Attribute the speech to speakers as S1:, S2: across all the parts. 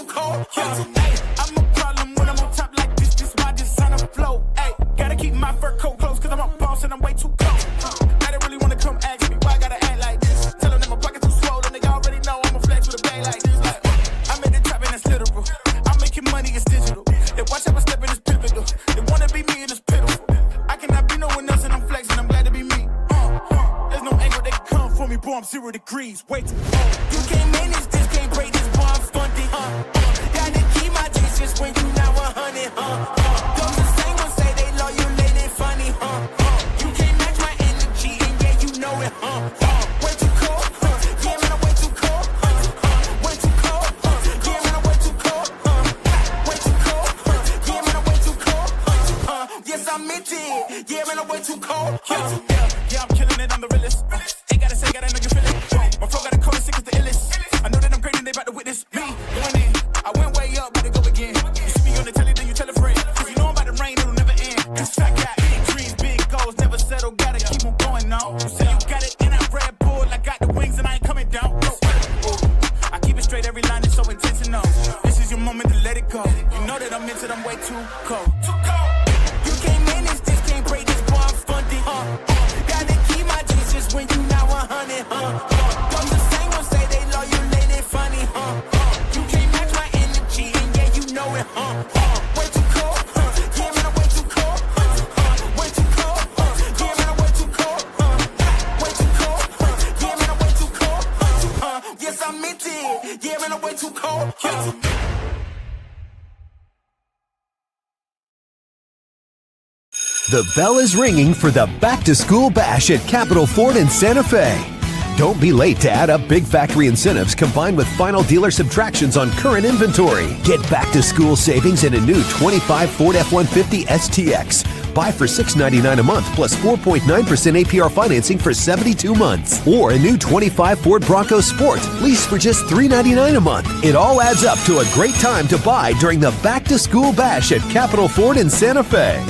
S1: cold. Hey, I'm a problem when I'm on top like this. This my designer flow. Hey, gotta keep my fur coat close, cause I'm a boss and I'm way too cold. I don't really wanna come ask me why I gotta act like this. Tell them that my pocket too swollen, they already know I'm a flex with a bag like this. Like, I'm at the top and that's literal. I'm making money, it's digital. They watch how I step in, it's pivotal. They wanna be me and it's pitiful. I cannot be no one else and I'm flexing, I'm glad to be me. There's no angle they can come for me, boy, I'm 0 degrees. Way too cold. You can't manage this, can't break this, boy, I'm stunting. Gotta keep my distance when you not 100, Those the same ones say they love you, late and funny, You can't match my energy, and yeah, you know it, Way too cold, yeah, man, I'm way too cold, Way too cold, yeah, man, I'm way too cold, Way too cold, yeah, man, I'm way too cold, Yes, I meant it, yeah, man, I'm way too cold, Yeah, I'm killing it, I'm the realest. Ain't gotta say, gotta know you feel it. My flow got a code, sick as the illest. I know that I'm great and they about to witness me going in. I went way up, about to go again. You see me on the telly, then you tell a friend. Cause you know I'm about to rain, it'll never end. Cause I got big dreams, big goals, never settle. Gotta keep on going on. You say you got it in that Red Bull. I got the wings and I ain't coming down. No. I keep it straight, every line is so intentional. This is your moment to let it go. You know that I'm into it, I'm way too cold. Too cold. You can't manage this, can't break this, boy, I'm funding. Gotta keep my distance when you not 100, Those the same ones say they love you, late and funny, You can't match my energy, and yeah, you know it, Way too cold, yeah, man, I'm way too cold, Way too cold, yeah, man, I'm way too cold, Way too cold, yeah, man, I'm way too cold, Yes, I meant it, yeah, man, I'm way too cold,
S2: The bell is ringing for the Back to School Bash at Capital Ford in Santa Fe. Don't be late to add up big factory incentives combined with final dealer subtractions on current inventory. Get back to school savings in a new 25 Ford F-150 STX. Buy for $699 a month plus 4.9% APR financing for 72 months. Or a new 25 Ford Bronco Sport. Lease for just $399 a month. It all adds up to a great time to buy during the Back to School Bash at Capital Ford in Santa Fe.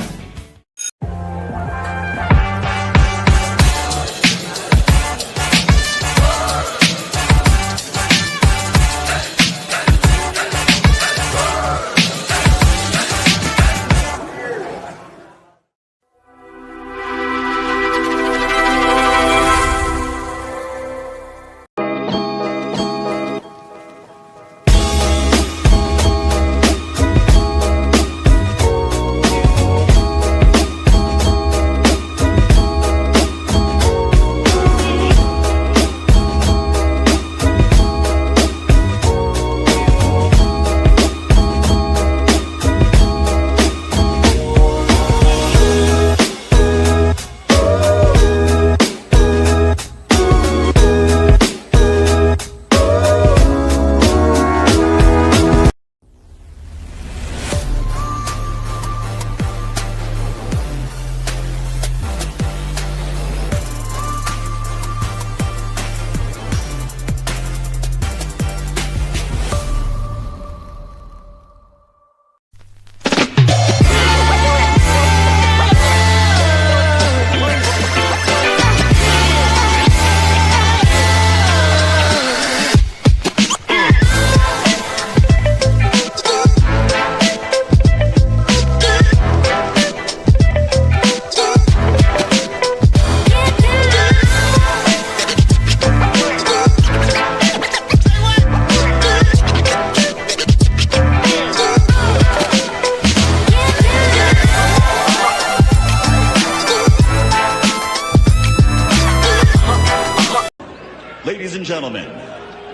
S3: Ladies and gentlemen,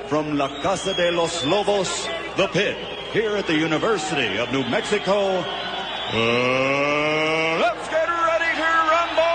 S3: from La Casa de los Lobos, the pit, here at the University of New Mexico, let's get ready to rumble!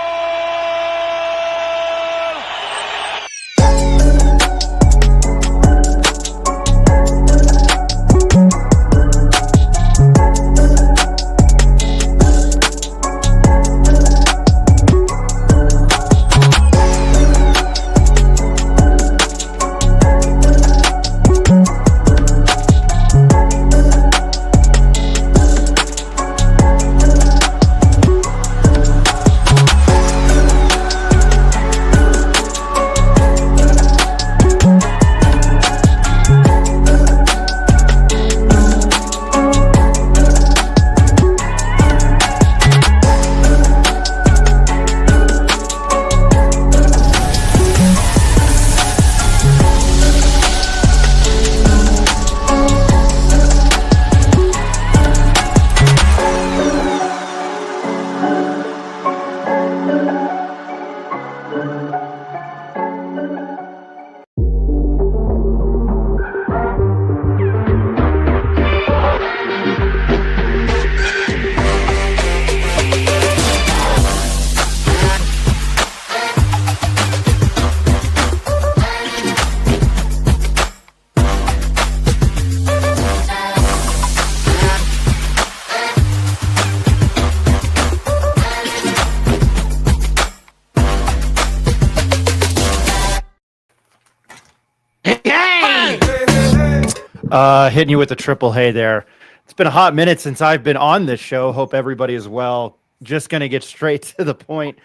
S4: Hitting you with the triple hey there. It's been a hot minute since I've been on this show. Hope everybody is well. Just going to get straight to the point.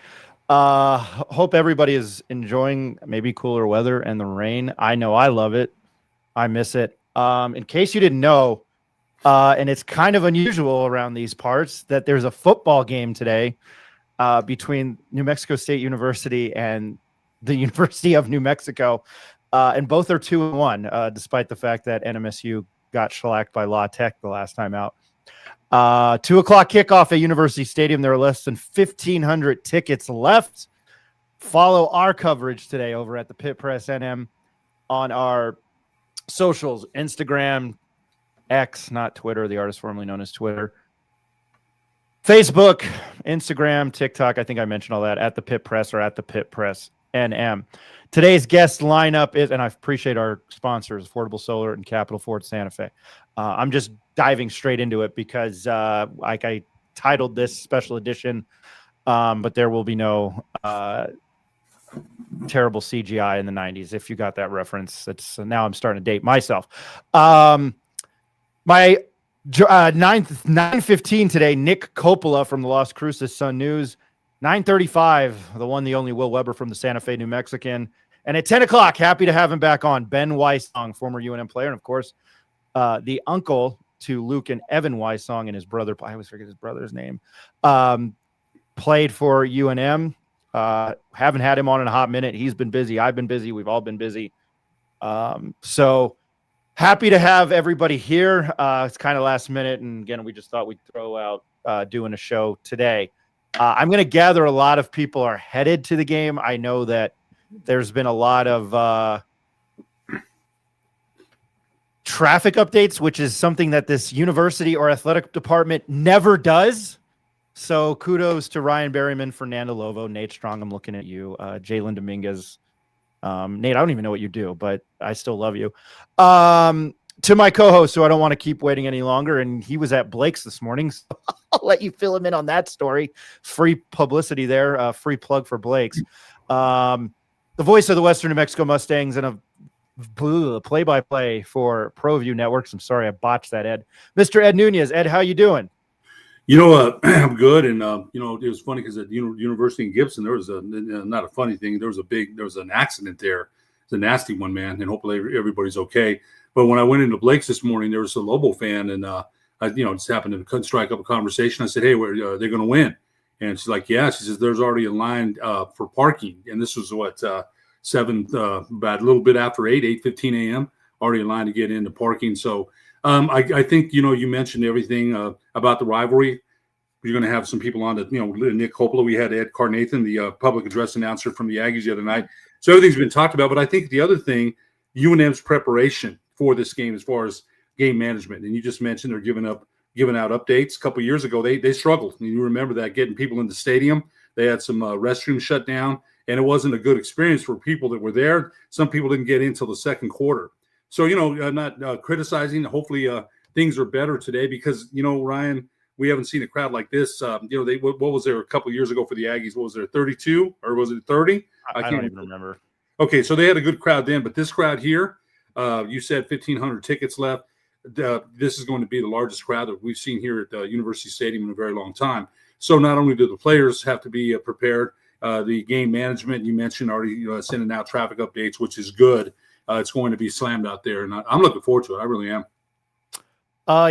S4: Hope everybody is enjoying maybe cooler weather and the rain. I know I love it. I miss it. In case you didn't know, and it's kind of unusual around these parts, that there's a football game today between New Mexico State University and the University of New Mexico. And both are 2-1, despite the fact that NMSU got shellacked by La Tech the last time out. 2 o'clock kickoff at University Stadium. There are less than 1,500 tickets left. Follow our coverage today over at the Pit Press NM on our socials, Instagram, X, not Twitter, the artist formerly known as Twitter, Facebook, Instagram, TikTok. I think I mentioned all that, at the Pit Press or at the Pit Press NM. Today's guest lineup is, and I appreciate our sponsors, Affordable Solar and Capital Ford Santa Fe. I'm just diving straight into it because like I titled this special edition, but there will be no terrible CGI in the 90s. If you got that reference, it's now I'm starting to date myself. My 9:15 today, Nick Coppola from the Las Cruces Sun News. 9:35, the one, the only Will Weber from the Santa Fe New Mexican. And at 10 o'clock, happy to have him back on, Ben Weissong, former UNM player, and of course, the uncle to Luke and Evan Weissong and his brother, I always forget his brother's name, played for UNM. Haven't had him on in a hot minute. He's been busy. I've been busy. We've all been busy. So happy to have everybody here. It's kind of last minute. And again, we just thought we'd throw out doing a show today. I'm going to gather a lot of people are headed to the game. I know that there's been a lot of traffic updates, which is something that this university or athletic department never does. So kudos to Ryan Berryman, Fernando Lovo, Nate Strong. I'm looking at you, Jalen Dominguez. Nate, I don't even know what you do, but I still love you. To my co-host, who I don't want to keep waiting any longer, and he was at Blake's this morning, so I'll let you fill him in on that story. Free publicity there, free plug for Blake's. The voice of the Western New Mexico Mustangs and a play-by-play for ProView Networks. I'm sorry I botched that, Ed. Mr. Ed Nunez. Ed, how you doing?
S5: I'm good, and it was funny because at University in Gibson, there was not a funny thing. There was an accident there. It's a nasty one, man, and hopefully everybody's okay. But when I went into Blake's this morning, there was a Lobo fan, and I just happened to strike up a conversation. I said, "Hey, they're going to win?" And she's like, "Yeah." She says, "There's already a line for parking," and this was about a little bit after 8:15 a.m. Already a line to get into parking. So I think you mentioned everything about the rivalry. You're going to have some people on that. Nick Coppola. We had Ed Carnathan, the public address announcer from the Aggies the other night. So everything's been talked about. But I think the other thing, UNM's preparation for this game as far as game management. And you just mentioned they're giving out updates. A couple of years ago, they struggled. And you remember that, getting people in the stadium. They had some restrooms shut down, and it wasn't a good experience for people that were there. Some people didn't get in until the second quarter. So, I'm not criticizing. Hopefully things are better today because, Ryan, we haven't seen a crowd like this. What was there a couple of years ago for the Aggies? What was there, 32 or was it 30?
S4: I can't even remember.
S5: Okay, so they had a good crowd then, but this crowd here, you said 1,500 tickets left. This is going to be the largest crowd that we've seen here at University Stadium in a very long time. So not only do the players have to be prepared, the game management, you mentioned already sending out traffic updates, which is good. It's going to be slammed out there, and I'm looking forward to it. I really am.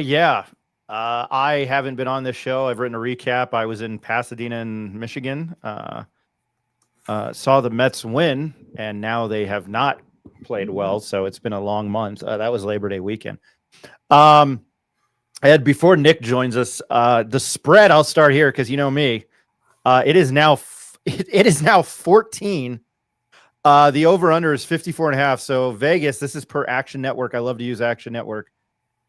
S4: Yeah. I haven't been on this show. I've written a recap. I was in Pasadena in Michigan. Saw the Mets win, and now they have not played well, so it's been a long month. That was Labor Day weekend. Ed, before Nick joins us, the spread, I'll start here because you know me. It is now 14. The over-under is 54.5. So Vegas, this is per Action Network. I love to use Action Network.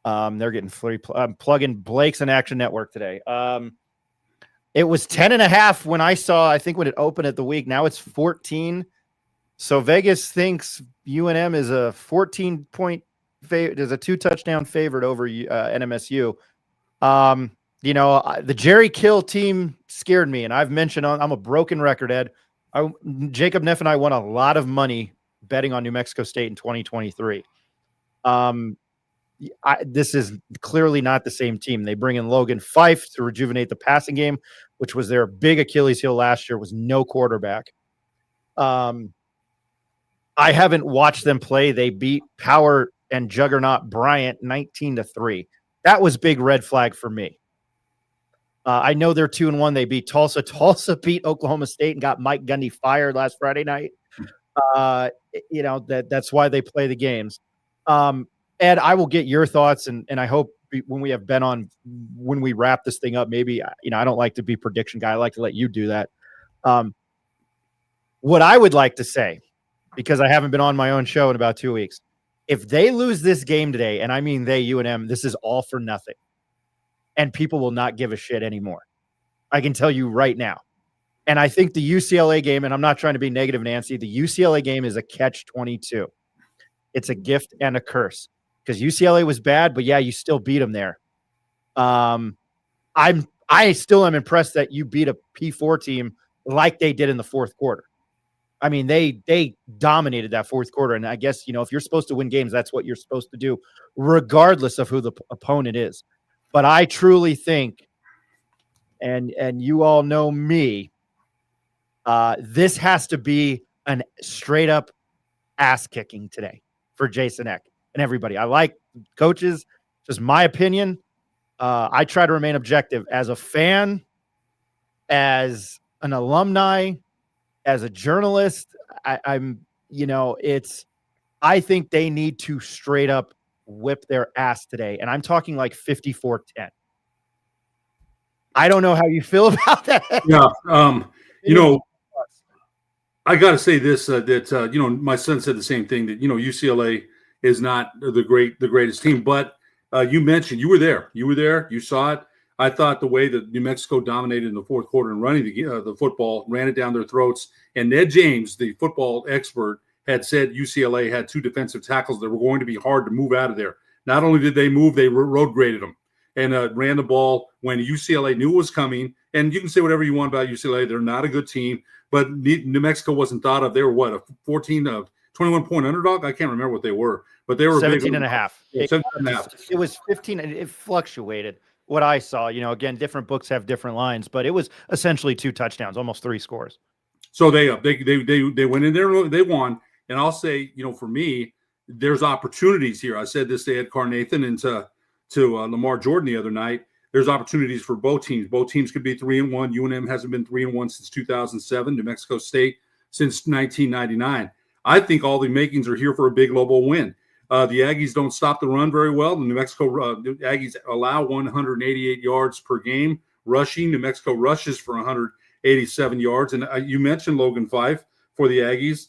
S4: They're getting free. I'm plugging Blake's and Action Network today. It was 10.5 when I saw, I think when it opened at the week. Now it's 14. So Vegas thinks UNM is a 14-point favorite. There's a 2-touchdown favorite over NMSU. The Jerry Kill team scared me, and I've mentioned I'm a broken record, Ed. Jacob Neff and I won a lot of money betting on New Mexico State in 2023. this is clearly not the same team. They bring in Logan Fife to rejuvenate the passing game, which was their big Achilles heel last year, was no quarterback. I haven't watched them play. They beat Power and Juggernaut Bryant 19-3. That was big red flag for me. I know they're 2-1. They beat Tulsa. Tulsa beat Oklahoma State and got Mike Gundy fired last Friday night. That's why they play the games. Ed, I will get your thoughts, and I hope when we have Ben on, when we wrap this thing up, maybe, I don't like to be prediction guy. I like to let you do that. What I would like to say, because I haven't been on my own show in about 2 weeks, if they lose this game today, and I mean they, UNM, this is all for nothing. And people will not give a shit anymore. I can tell you right now. And I think the UCLA game, and I'm not trying to be negative, Nancy, the UCLA game is a catch-22. It's a gift and a curse. Because UCLA was bad, but yeah, you still beat them there. I still am impressed that you beat a P4 team like they did in the fourth quarter. I mean, they dominated that fourth quarter. And I guess, if you're supposed to win games, that's what you're supposed to do, regardless of who the opponent is. But I truly think, and you all know me, this has to be an straight up ass kicking today for Jason Eck and everybody. I like coaches, just my opinion. I try to remain objective as a fan, as an alumni, as a journalist. I think they need to straight up whip their ass today. And I'm talking like 54-10. I don't know how you feel about that.
S5: Yeah. I got to say this, my son said the same thing, that, UCLA is not the greatest team, but you mentioned you were there, you saw it. I thought the way that New Mexico dominated in the fourth quarter and running the football, ran it down their throats. And Ned James, the football expert, had said UCLA had 2 defensive tackles that were going to be hard to move out of there. Not only did they move, they road graded them and ran the ball when UCLA knew it was coming. And you can say whatever you want about UCLA. They're not a good team, but New Mexico wasn't thought of. They were what, a 21-point underdog? I can't remember what they were, but they were
S4: 17 and a half.
S5: Yeah, 17 and a half.
S4: It was 15, and it fluctuated. What I saw, again, different books have different lines, but it was essentially 2 touchdowns, almost 3 scores.
S5: So they went in there, they won. And I'll say, for me, there's opportunities here. I said this to Ed Carnathan and to Lamar Jordan the other night. There's opportunities for both teams. Both teams could be 3-1. UNM hasn't been 3-1 since 2007. New Mexico State since 1999. I think all the makings are here for a big Lobo win. The Aggies don't stop the run very well. The New Mexico Aggies allow 188 yards per game rushing. New Mexico rushes for 187 yards. And you mentioned Logan Fife for the Aggies.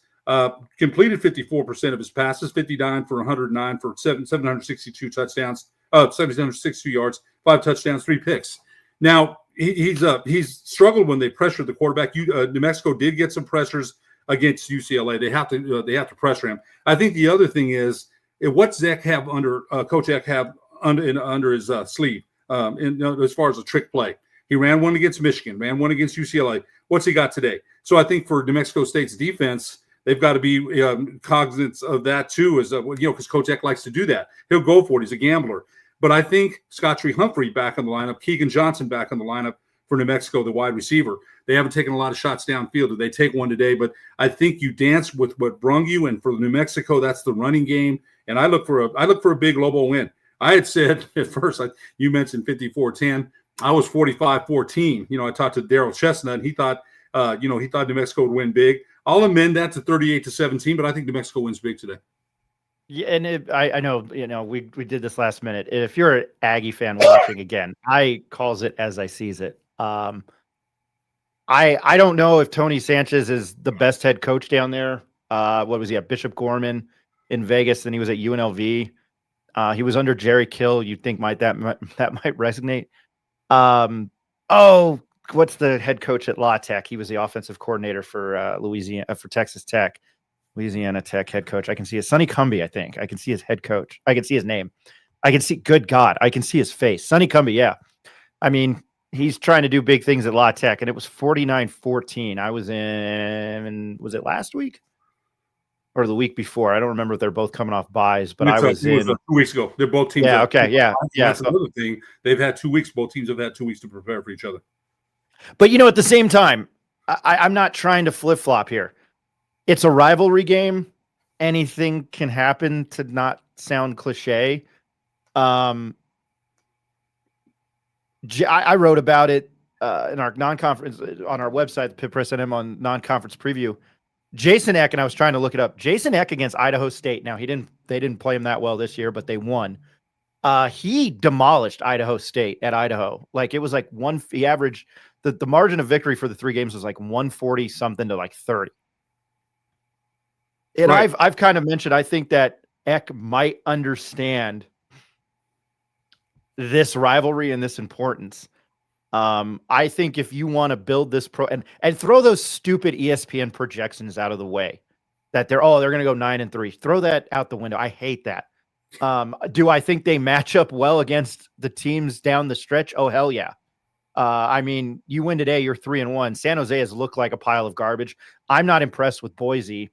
S5: Completed 54% of his passes, 59 for 109 for 762 touchdowns, 762 yards, 5 touchdowns, 3 picks. Now he's struggled when they pressured the quarterback. New Mexico did get some pressures against UCLA. They have to pressure him. I think the other thing is, what Zach have under Coach Eck have under his sleeve as far as a trick play. He ran one against Michigan, ran one against UCLA. What's he got today? So I think for New Mexico State's defense, they've got to be cognizant of that too, because Coach Eck likes to do that. He'll go for it. He's a gambler. But I think Scottree Humphrey back in the lineup, Keegan Johnson back in the lineup for New Mexico, the wide receiver. They haven't taken a lot of shots downfield. Did they take one today? But I think you dance with what brung you, and for New Mexico, that's the running game. And I look for a big Lobo win. I had said at first, you mentioned 54-10. I was 45-14. I talked to Daryl Chestnut, and he thought New Mexico would win big. I'll amend that to 38-17, but I think New Mexico wins big today.
S4: Yeah, and I know, we did this last minute. If you're an Aggie fan watching again, I calls it as I sees it. I don't know if Tony Sanchez is the best head coach down there. What was he at? Bishop Gorman in Vegas, and he was at UNLV. He was under Jerry Kill. You'd think that might resonate. What's the head coach at La Tech? He was the offensive coordinator for Louisiana, for Texas Tech. Louisiana Tech head coach. I can see his Sonny Cumbie, I think. I can see his head coach. I can see his name. I can see, good God, I can see his face. Sonny Cumbie, yeah. I mean, he's trying to do big things at La Tech, and it was 49-14. I was was it last week? or the week before. I don't remember if they're both coming off buys, but
S5: It's,
S4: I was
S5: it was
S4: in
S5: 2 weeks ago. They're both teams.
S4: Yeah, okay, yeah.
S5: That's
S4: So,
S5: another thing. They've had 2 weeks. Both teams have had 2 weeks to prepare for each other.
S4: but at the same time, I'm not trying to flip flop here. It's a rivalry game. Anything can happen, to not sound cliche. I wrote about it in our non-conference on our website, the Pitt Press NM, on non-conference preview. Jason Eck, and I was trying to look it up. Jason Eck against Idaho State. Now, they didn't play him that well this year, but they won. He demolished Idaho State at Idaho. Like, it was like he averaged the margin of victory for the 3 games was like 140 something to like 30. And
S5: right.
S4: I've kind of mentioned, I think that Eck might understand this rivalry and this importance. I think if you want to build this and throw those stupid ESPN projections out of the way, that they're going to go 9-3, throw that out the window. I hate that. Do I think they match up well against the teams down the stretch? Oh, hell yeah. I mean, you win today, you're 3-1. San Jose has looked like a pile of garbage. I'm not impressed with Boise.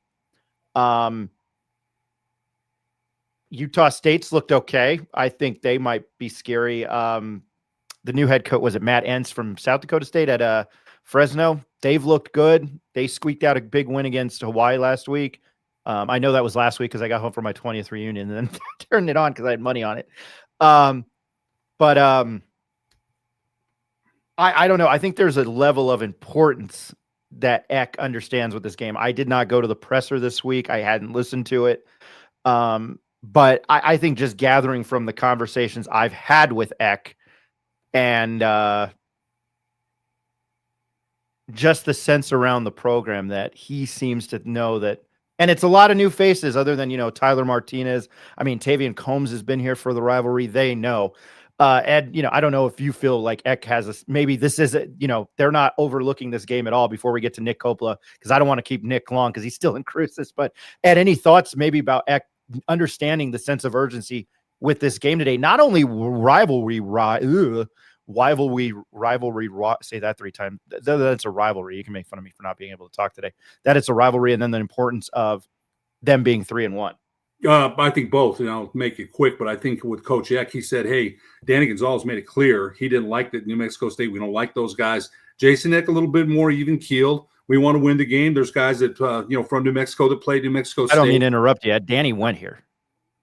S4: Utah State's looked okay. I think they might be scary. The new head coach, was it Matt Entz from South Dakota State at Fresno? They've looked good. They squeaked out a big win against Hawaii last week. I know that was last week because I got home for my 20th reunion and then turned it on because I had money on it. But I don't know. I think there's a level of importance that Eck understands with this game. I did not go to the presser this week. I hadn't listened to it. But I think just gathering from the conversations I've had with Eck and just the sense around the program, that he seems to know that, and it's a lot of new faces other than, Tyler Martinez. I mean, Tavian Combs has been here for the rivalry. They know. Ed, I don't know if you feel like Eck has maybe this is, they're not overlooking this game at all before we get to Nick Coppola, because I don't want to keep Nick long because he's still in Cruces. But Ed, any thoughts maybe about Eck understanding the sense of urgency with this game today? Not only rivalry, say that 3 times. That's a rivalry. You can make fun of me for not being able to talk today. That it's a rivalry, and then the importance of them being 3-1.
S5: I think both, and I'll make it quick, but I think with Coach Eck, he said, hey, Danny Gonzalez made it clear he didn't like that New Mexico State. We don't like those guys. Jason Eck, a little bit more even keeled. We want to win the game. There's guys that, from New Mexico that played New Mexico State.
S4: I don't mean to interrupt you. Danny went here.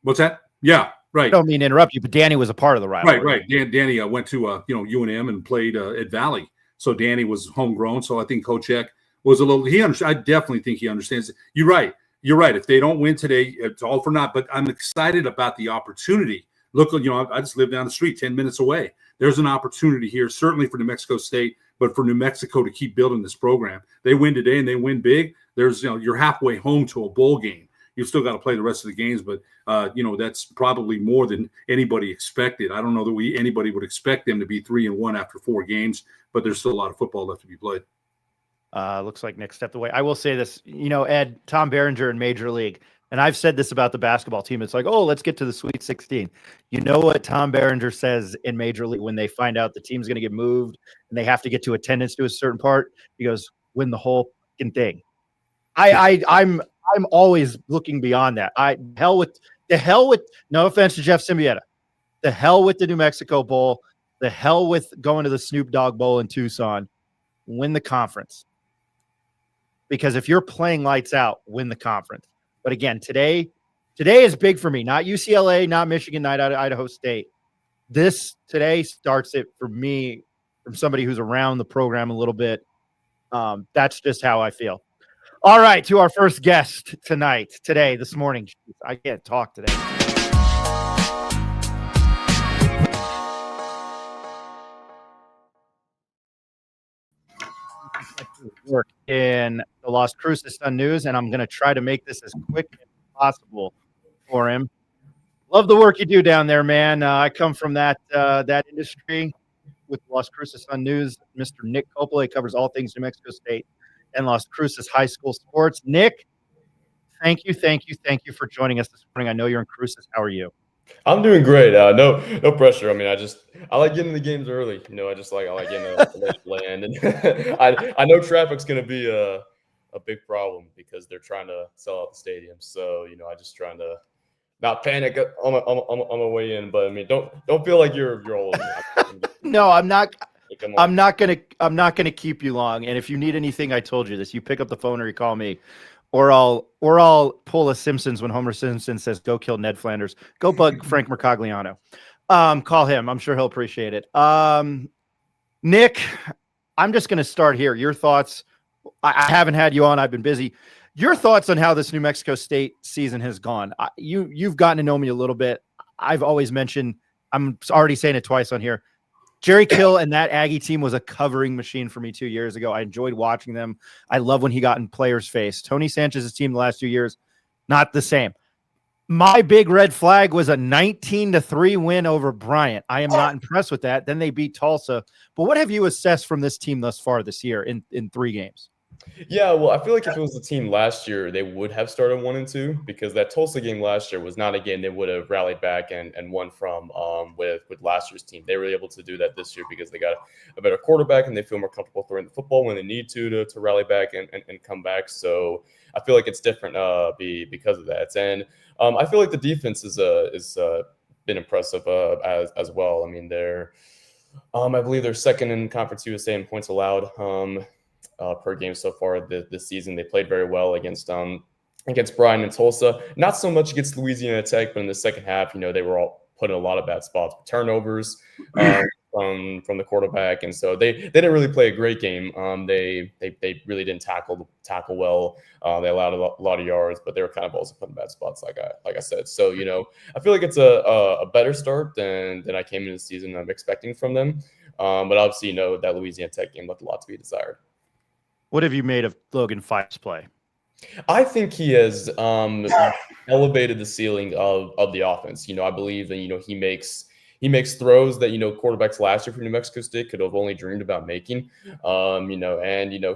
S5: What's that? Yeah, right.
S4: I don't mean to interrupt you, but Danny was a part of the rivalry.
S5: Right. Danny went to, UNM and played at Valley. So Danny was homegrown. So I think Coach Eck was a little, I definitely think he understands it. You're right. If they don't win today, it's all for naught. But I'm excited about the opportunity. Look, I just live down the street 10 minutes away. There's an opportunity here, certainly for New Mexico State, but for New Mexico to keep building this program. They win today and they win big. There's, you're halfway home to a bowl game. You've still got to play the rest of the games, but that's probably more than anybody expected. I don't know that anybody would expect them to be 3-1 after 4 games, but there's still a lot of football left to be played.
S4: Looks like Nick stepped away. I will say this, Ed, Tom Berenger in Major League, and I've said this about the basketball team. It's like, oh, let's get to the Sweet 16. You know what Tom Berenger says in Major League when they find out the team's going to get moved and they have to get to attendance to a certain part? He goes, win the whole fucking thing. I'm always looking beyond that. The hell with no offense to Jeff Symbieta, the hell with the New Mexico Bowl, the hell with going to the Snoop Dogg Bowl in Tucson. Win the conference. Because if you're playing lights out, win the conference. But again, today is big for me. Not UCLA, not Michigan, not Idaho State. This today starts it for me from somebody who's around the program a little bit. That's just how I feel. All right, to our first guest this morning. I can't talk today. Work in the Las Cruces Sun News, and I'm going to try to make this as quick as possible for him. Love the work you do down there, man. I come from that industry with Las Cruces Sun News. Mr. Nick Coppola covers all things New Mexico State and Las Cruces high school sports. Nick, thank you for joining us this morning. I know you're in Cruces. How are you?
S6: I'm doing great. No pressure. I mean, I like getting the games early. I like getting a land, and I know traffic's going to be a a big problem because they're trying to sell out the stadium. So, I just trying to not panic on my way in. But I mean, don't feel like you're old.
S4: No, I'm not.
S6: Come
S4: I'm
S6: on.
S4: not gonna keep you long. And if you need anything, I told you this. You pick up the phone or you call me, or I'll pull a Simpsons when Homer Simpson says, "Go kill Ned Flanders." Go bug Frank Mercogliano. Call him. I'm sure he'll appreciate it. Nick, I'm just gonna start here. Your thoughts. I haven't had you on. I've been busy. Your thoughts on how this New Mexico State season has gone. You've gotten to know me a little bit. I've always mentioned. I'm already saying it twice on here. Jerry Kill and that Aggie team was a covering machine for me 2 years ago. I enjoyed watching them. I love when he got in players' face. Tony Sanchez's team the last 2 years, not the same. My big red flag was a 19-3 win over Bryant. I am not impressed with that. Then they beat Tulsa. But what have you assessed from this team thus far this year in 3 games?
S6: Yeah, well, I feel like if it was the team last year, they would have started 1-2 because that Tulsa game last year was not a game they would have rallied back and won from with last year's team. They were able to do that this year because they got a better quarterback and they feel more comfortable throwing the football when they need to rally back and come back. So I feel like it's different because of that. And I feel like the defense is been impressive as well. I mean, I believe they're second in Conference USA in points allowed. Per game so far this season. They played very well against Bryan and Tulsa. Not so much against Louisiana Tech, but in the second half, they were all put in a lot of bad spots, turnovers from the quarterback, and so they didn't really play a great game. They really didn't tackle well. They allowed a lot of yards, but they were kind of also put in bad spots, like I said. So I feel like it's a better start than I came into the season I'm expecting from them. But obviously, that Louisiana Tech game left a lot to be desired.
S4: What have you made of Logan Fife's play?
S6: I think he has elevated the ceiling of the offense. I believe that he makes throws that quarterbacks last year for New Mexico State could have only dreamed about making.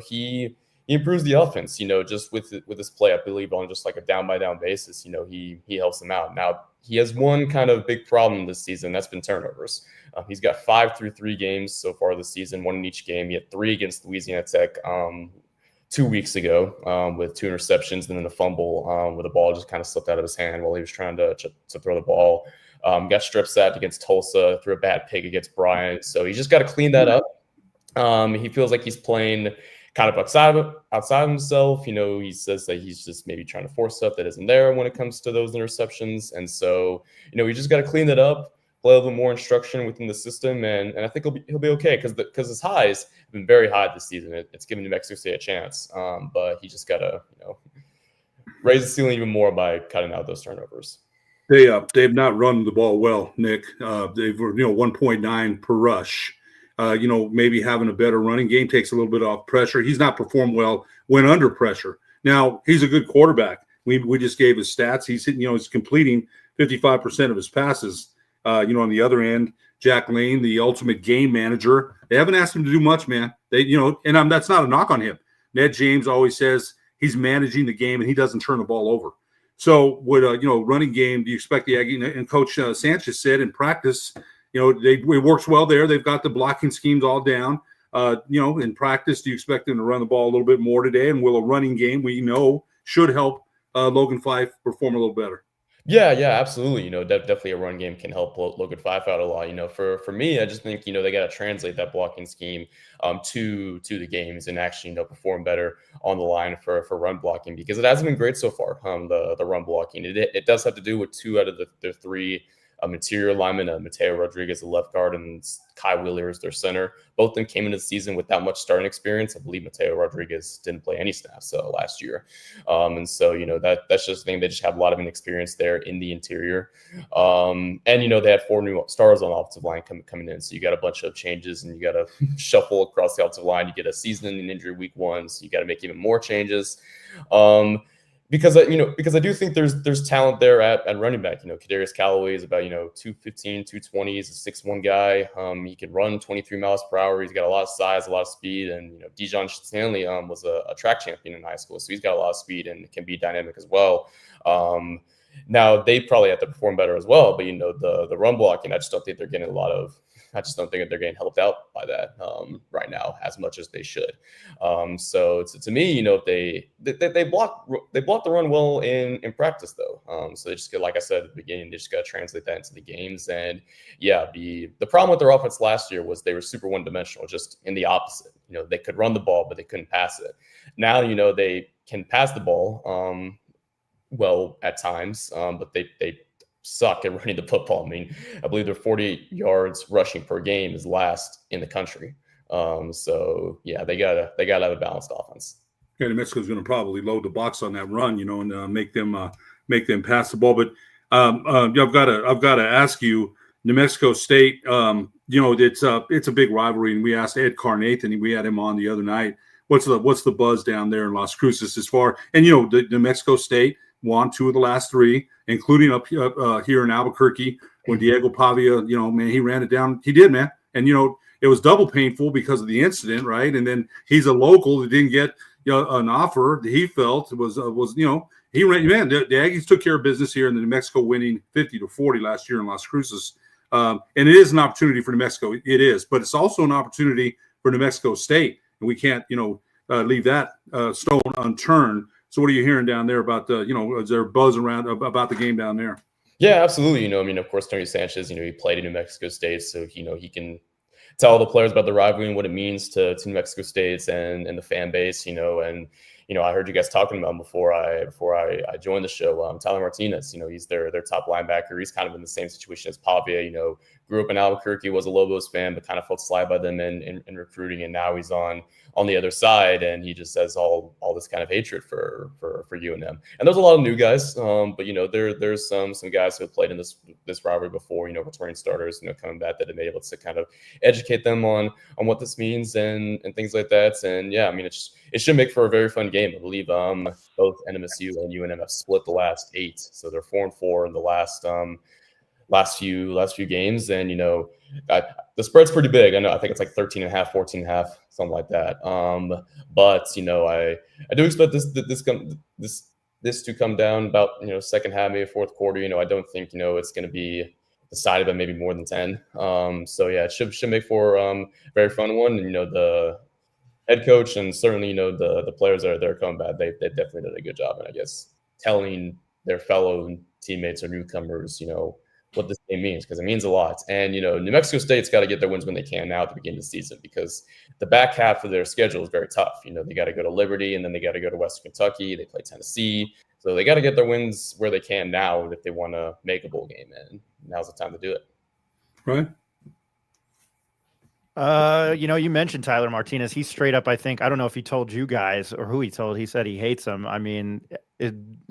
S6: He improves the offense. Just with his play, I believe on just like a down by down basis. He helps them out. Now he has one kind of big problem this season. That's been turnovers. He's got 5 through 3 games so far this season, 1 in each game. He had 3 against Louisiana Tech 2 weeks ago with 2 interceptions and then a fumble where the ball just kind of slipped out of his hand while he was trying to throw the ball. Got strip sacked against Tulsa, threw a bad pick against Bryant. So he's just got to clean that up. He feels like he's playing kind of outside of himself. He says that he's just maybe trying to force stuff that isn't there when it comes to those interceptions. And so, he just got to clean that up. Play a little bit more instruction within the system, and I think he'll be okay because his highs have been very high this season. It's given New Mexico State a chance, but he just got to raise the ceiling even more by cutting out those turnovers.
S5: They've not run the ball well, Nick. They've 1.9 per rush. Maybe having a better running game takes a little bit off pressure. He's not performed well when under pressure. Now he's a good quarterback. We just gave his stats. He's he's completing 55% of his passes. On the other end, Jack Lane, the ultimate game manager, they haven't asked him to do much, man. That's not a knock on him. Ned James always says he's managing the game and he doesn't turn the ball over. So with running game, do you expect the Aggie and Coach Sanchez said in practice, it works well there. They've got the blocking schemes all down. In practice, do you expect them to run the ball a little bit more today? And will a running game we know should help Logan Fife perform a little better?
S6: Yeah, absolutely. Definitely a run game can help Logan Fife out a lot. For me, I just think they got to translate that blocking scheme to the games and actually perform better on the line for run blocking because it hasn't been great so far. The run blocking it does have to do with 2 out of the 3 interior linemen, Mateo Rodriguez, the left guard, and Kai Wheeler is their center. Both of them came into the season without much starting experience. I believe Mateo Rodriguez didn't play any snaps last year. And so, that's just the thing. They just have a lot of inexperience there in the interior. And, they had 4 new stars on the offensive line coming in. So you got a bunch of changes and you got to shuffle across the offensive line. You get a season-ending injury week 1, so you got to make even more changes. Because I do think there's talent there at running back. Kadarius Callaway is about 215, 220. He's a 6'1" guy. He can run 23 miles per hour. He's got a lot of size, a lot of speed, and Dijon Stanley was a track champion in high school, so he's got a lot of speed and can be dynamic as well. Now they probably have to perform better as well, but the run blocking, I just don't think they're getting I just don't think that they're getting helped out by that right now as much as they should. So to me, they block the run well in practice though. So they just get, like I said at the beginning, they just got to translate that into the games. And yeah, the problem with their offense last year was they were super one dimensional, just in the opposite. They could run the ball, but they couldn't pass it. Now they can pass the ball well at times, but they suck at running the football. I mean, I believe they're 48 yards rushing per game is last in the country. So yeah, they gotta have a balanced offense.
S5: Yeah, New Mexico's going to probably load the box on that run, and make them pass the ball. But I've got to ask you, New Mexico State. It's a big rivalry, and we asked Ed Carnathan, we had him on the other night. What's the buzz down there in Las Cruces as far? And the New Mexico State won 2 of the last 3, including up here in Albuquerque when Diego Pavia, man, he ran it down. He did, man. And, it was double painful because of the incident, right? And then he's a local that didn't get an offer that he felt was he ran, man, the Aggies took care of business here in the New Mexico, winning 50-40 last year in Las Cruces. And it is an opportunity for New Mexico. It is, but it's also an opportunity for New Mexico State. And we can't, leave that stone unturned. So what are you hearing down there about is there buzz around about the game down there?
S6: Yeah, absolutely. Of course, Tony Sanchez, he played in New Mexico State, so he can tell the players about the rivalry and what it means to New Mexico State and the fan base, and I heard you guys talking about him before I joined the show. Tyler Martinez, he's their top linebacker. He's kind of in the same situation as Pavia. Grew up in Albuquerque, was a Lobos fan, but kind of felt slighted by them in recruiting, and now he's on the other side, and he just has all this kind of hatred for UNM. And there's a lot of new guys, but there's some guys who have played in this rivalry before. Returning starters, coming back that have been able to kind of educate them on what this means and things like that. And yeah, I mean, it should make for a very fun game. I believe both NMSU and UNM have split the last 8, so they're 4-4 in the last few games. And the spread's pretty big. I think it's like 13.5, 14.5, something like that. But I do expect this to come down about second half, maybe fourth quarter. I don't think it's going to be decided by maybe more than 10. So yeah, it should make for a very fun one. And the head coach and certainly the players that are coming back, they definitely did a good job. And I guess telling their fellow teammates or newcomers, what this game means, because it means a lot. And New Mexico State's got to get their wins when they can now at the beginning of the season, because the back half of their schedule is very tough. They got to go to Liberty, and then they got to go to Western Kentucky. They play Tennessee, so they got to get their wins where they can now if they want to make a bowl game. And now's the time to do it.
S5: Right.
S4: You mentioned Tyler Martinez. He's straight up, I think, I don't know if he told you guys or who he told. He said he hates him. I mean,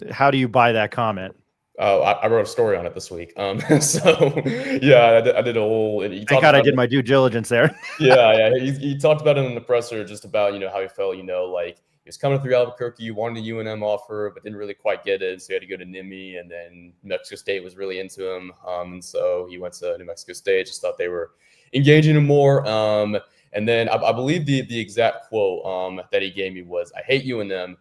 S4: how do you buy that comment?
S6: I wrote a story on it this week. So yeah, I did a whole.
S4: Thank God I did my due diligence there.
S6: yeah. He talked about it in the presser, just about how he felt. Like he was coming through Albuquerque, he wanted a UNM offer, but didn't really quite get it, so he had to go to NIMI, and then New Mexico State was really into him. And so he went to New Mexico State. Just thought they were engaging him more. And then I believe the exact quote that he gave me was, "I hate UNM.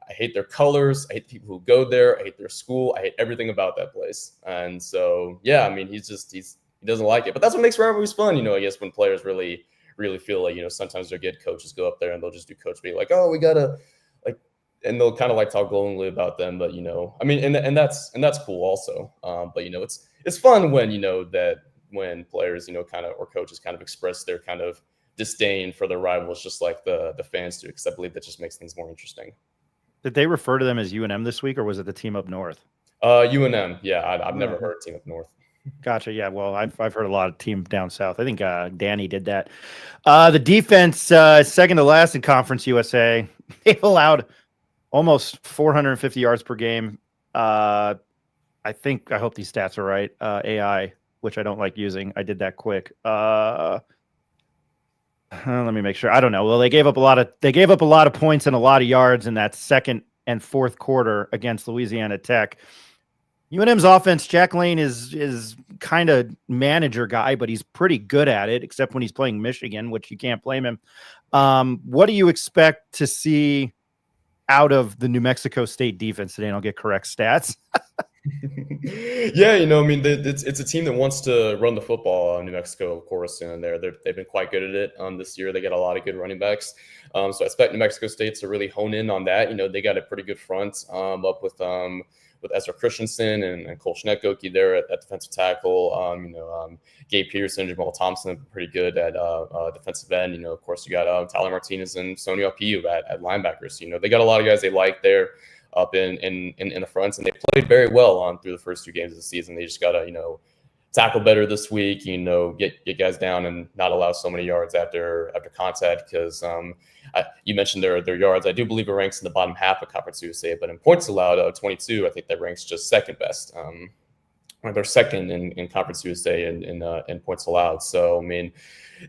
S6: I hate their colors. I hate the people who go there. I hate their school. I hate everything about that place." And so, yeah, I mean, he doesn't like it, but that's what makes rivalries fun. I guess when players really feel like, sometimes their good coaches go up there and they'll just do coach be like, "Oh, we gotta like," and they'll kind of like talk glowingly about them. But, I mean, and that's cool also. But, it's fun when, that when players, kind of, or coaches kind of express their kind of disdain for their rivals, just like the fans do, because I believe that just makes things more interesting.
S4: Did they refer to them as UNM this week, or was it the team up north?
S6: UNM. Yeah, I've never heard team up north.
S4: Gotcha. Yeah, well, I've heard a lot of team down south. I think Danny did that. The defense, second to last in Conference USA. They've allowed almost 450 yards per game. I hope these stats are right. AI, which I don't like using. I did that quick. Let me make sure. I don't know. Well, they gave up a lot of points and a lot of yards in that second and fourth quarter against Louisiana Tech. UNM's offense, Jack Lane is kind of manager guy, but he's pretty good at it, except when he's playing Michigan, which you can't blame him. What do you expect to see out of the New Mexico State defense today? And I'll get correct stats.
S6: Yeah, I mean, it's a team that wants to run the football. New Mexico, of course, and they've been quite good at it. This year they got a lot of good running backs. So I expect New Mexico State to really hone in on that. They got a pretty good front up with Ezra Christensen and Cole Schnettgoki there at defensive tackle. Gabe Peterson, Jamal Thompson have been pretty good at defensive end. Of course, you got Tyler Martinez and Sonny Alpiu at linebackers. They got a lot of guys they like there up in the fronts, and they played very well on through the first 2 games of the season. They just gotta tackle better this week. Get guys down and not allow so many yards after contact, because you mentioned their yards. I do believe it ranks in the bottom half of Conference USA, but in points allowed, 22, I think that ranks just second best. Or they're second in Conference USA in points allowed. So I mean,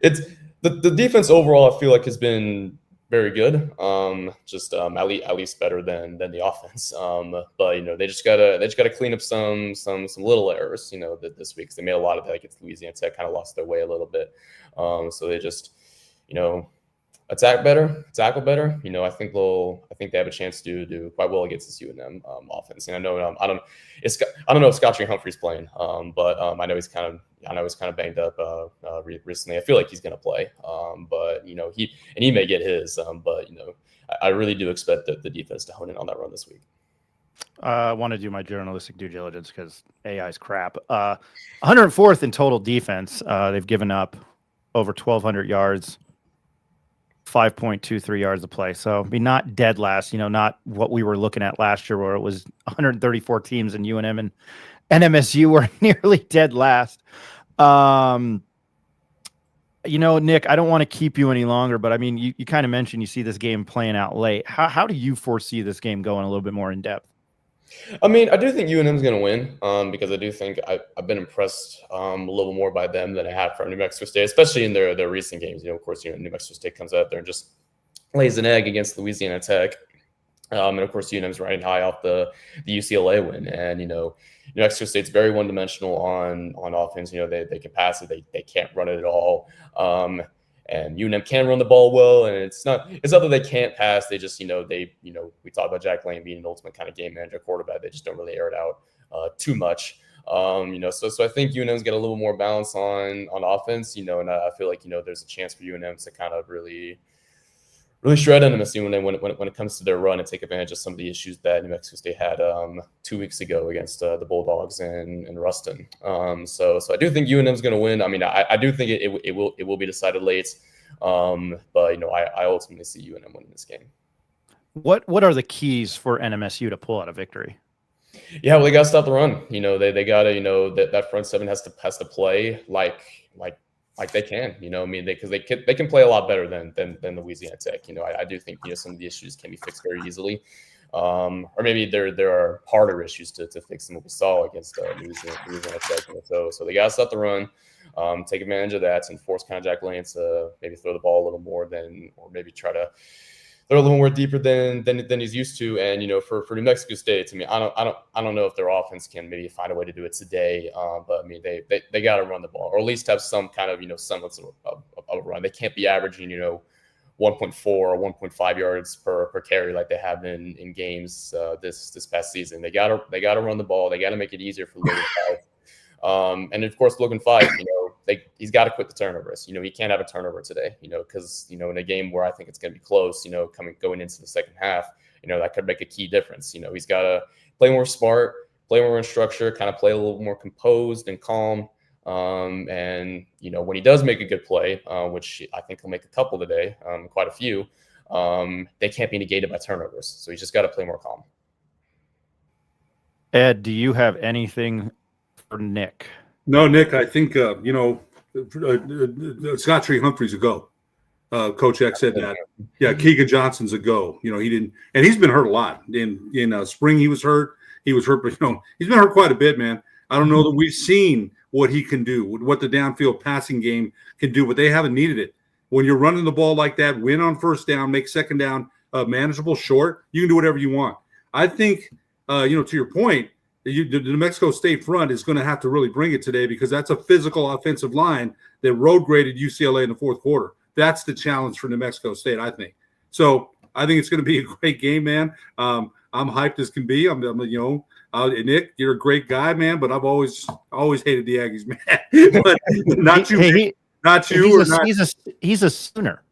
S6: it's the defense overall, I feel like, has been very good. At least better than the offense. But they just gotta clean up some little errors. This week, 'cause they made a lot of that against Louisiana Tech, kind of lost their way a little bit. So they just attack better, tackle better. I think they have a chance to do quite well against this UNM offense. And I know I don't know if Scotty Humphrey's playing, but I know he's kind of banged up recently. I feel like he's going to play, but he may get his. But I really do expect the defense to hone in on that run this week.
S4: I want to do my journalistic due diligence because AI is crap. 104th in total defense. They've given up over 1,200 yards. 5.23 yards a play. So be not dead last, not what we were looking at last year where it was 134 teams and UNM and NMSU were nearly dead last. Nick, I don't want to keep you any longer, but I mean, you kind of mentioned you see this game playing out late. How do you foresee this game going a little bit more in depth?
S6: I mean, I do think UNM is going to win because I do think I've been impressed a little more by them than I have from New Mexico State, especially in their recent games. Of course, New Mexico State comes out there and just lays an egg against Louisiana Tech. And of course, UNM's riding high off the UCLA win. And, New Mexico State's very one-dimensional on offense. They can pass it. They can't run it at all. And UNM can run the ball well, and it's not that they can't pass. They just, we talked about Jack Lane being an ultimate kind of game manager quarterback. They just don't really air it out too much. So I think UNM's got a little more balance on offense, and I feel like, there's a chance for UNM to kind of really shred NMSU when it comes to their run and take advantage of some of the issues that New Mexico State had 2 weeks ago against the Bulldogs in Ruston. So I do think UNM's going to win. I mean, I do think it will be decided late, but I ultimately see UNM winning this game.
S4: What are the keys for NMSU to pull out a victory?
S6: Yeah, well, they got to stop the run. They got to that front seven has to play like they can, because they can play a lot better than Louisiana Tech. I do think some of the issues can be fixed very easily, or maybe there are harder issues to fix than what we saw against Louisiana Tech. So they got to stop the run, take advantage of that, and force kind of Jack Lane to maybe throw the ball a little more or maybe try to throw a little more deeper than he's used to. And for New Mexico State, I mean, I don't know if their offense can maybe find a way to do it today. But I mean, they got to run the ball, or at least have some kind of semblance of a run. They can't be averaging 1.4 or 1.5 yards per carry like they have in games this past season. They gotta run the ball. They gotta make it easier for Logan Five. And of course, Logan Five, he's got to quit the turnovers. He can't have a turnover today, because, in a game where I think it's going to be close, going into the second half, that could make a key difference. He's got to play more smart, play more in structure, kind of play a little more composed and calm. And, when he does make a good play, which I think he'll make a couple today, quite a few, they can't be negated by turnovers. So he's just got to play more calm.
S4: Ed, do you have anything for Nick?
S5: No, Nick, I think, Scott Tree Humphrey's a go. Coach X said that. Yeah, Keegan Johnson's a go. He didn't – and he's been hurt a lot. In spring he was hurt. He was hurt, but, he's been hurt quite a bit, man. I don't know that we've seen what he can do, what the downfield passing game can do, but they haven't needed it. When you're running the ball like that, win on first down, make second down manageable, short, you can do whatever you want. I think, to your point, the New Mexico State front is going to have to really bring it today, because that's a physical offensive line that road graded UCLA in the fourth quarter. That's the challenge for New Mexico State, I think. So I think it's going to be a great game, man. I'm hyped as can be. Nick, you're a great guy, man, but I've always hated the Aggies, man. But not you, not you,
S4: he's a Sooner.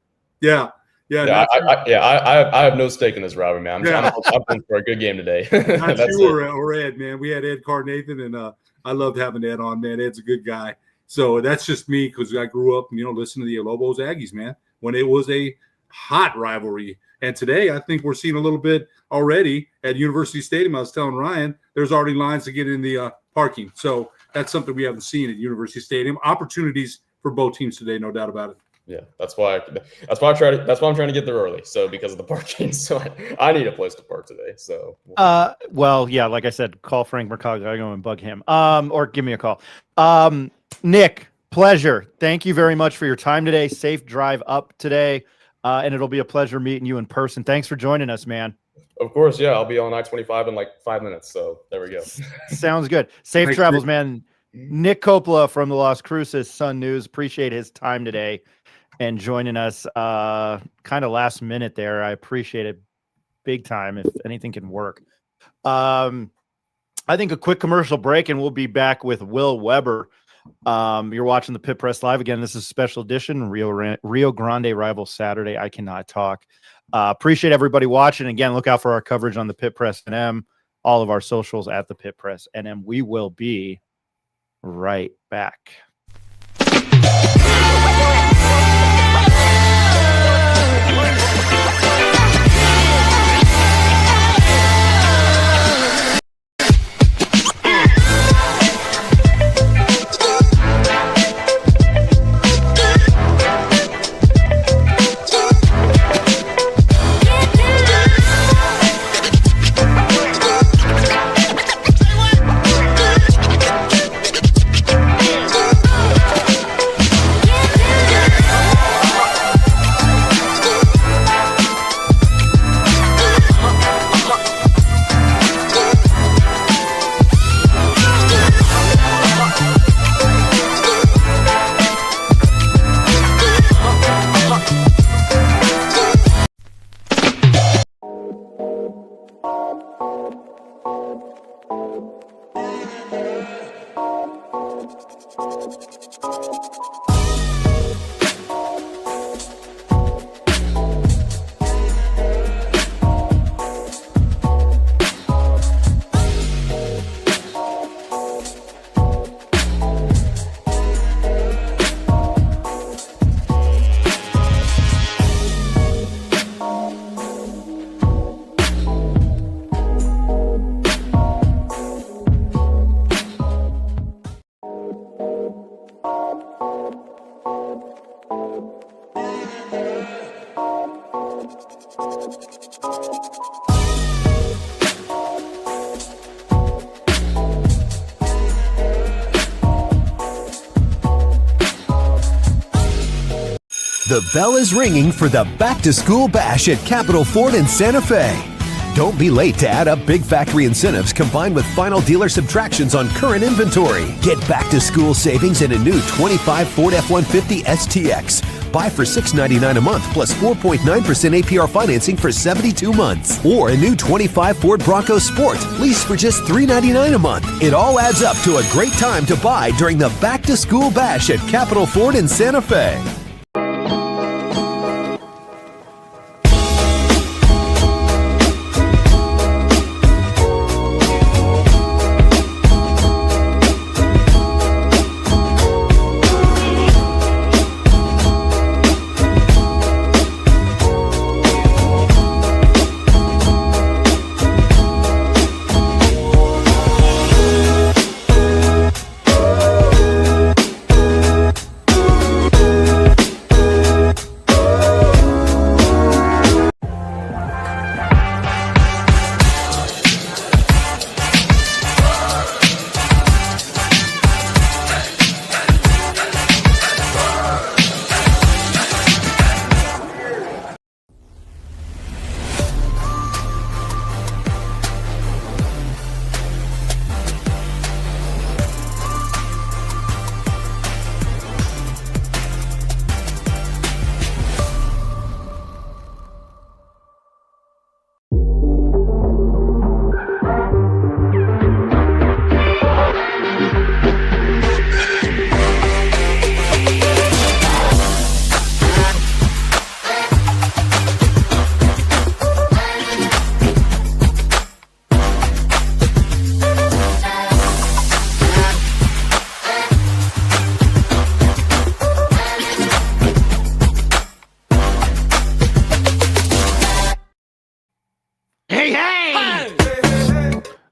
S5: Yeah.
S6: I have no stake in this, Robbie, man. I'm hoping for a good game today.
S5: Not you or Ed, man. We had Ed Carnathan, and I loved having Ed on, man. Ed's a good guy. So that's just me because I grew up, listening to the Lobos Aggies, man, when it was a hot rivalry. And today, I think we're seeing a little bit already at University Stadium. I was telling Ryan, there's already lines to get in the parking. So that's something we haven't seen at University Stadium. Opportunities for both teams today, no doubt about it.
S6: Yeah, that's why I'm trying to get there early. So because of the parking, so I need a place to park today. So
S4: well, yeah, like I said, call Frank Mercago and bug him. Or give me a call. Nick, pleasure. Thank you very much for your time today. Safe drive up today. And it'll be a pleasure meeting you in person. Thanks for joining us, man.
S6: Of course, yeah. I'll be on I-25 in like 5 minutes. So there we go. Sounds
S4: good. Safe travels, man. Nick Coppola from the Las Cruces Sun News. Appreciate his time today and joining us kind of last minute there. I appreciate it big time if anything can work. I think a quick commercial break and we'll be back with Will Weber. You're watching the Pit Press Live again. This is a special edition, Rio Grande Rival Saturday. I cannot talk. Appreciate everybody watching. Again, look out for our coverage on the Pit Press NM, all of our socials at the Pit Press NM. We will be right back.
S2: The bell is ringing for the Back to School Bash at Capitol Ford in Santa Fe. Don't be late to add up big factory incentives combined with final dealer subtractions on current inventory. Get back to school savings in a new 25 Ford F-150 STX. Buy for $699 a month plus 4.9% APR financing for 72 months. Or a new 25 Ford Bronco Sport. Lease for just $399 a month. It all adds up to a great time to buy during the Back to School Bash at Capitol Ford in Santa Fe.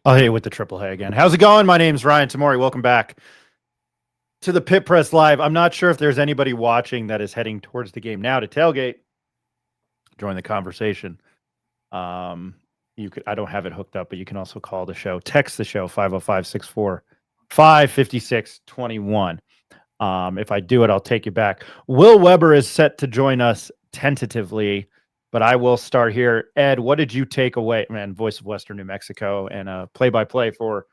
S4: I'll hit you with the triple hay again. How's it going? My name's Ryan Tamori. Welcome back to the Pit Press Live. I'm not sure if there's anybody watching that is heading towards the game now to tailgate. Join the conversation. You could, I don't have it hooked up, but you can also call the show, text the show 505-645-5621. If I do it, I'll take you back. Will Weber is set to join us tentatively, but I will start here. Ed, what did you take away? Man, voice of Western New Mexico and play-by-play for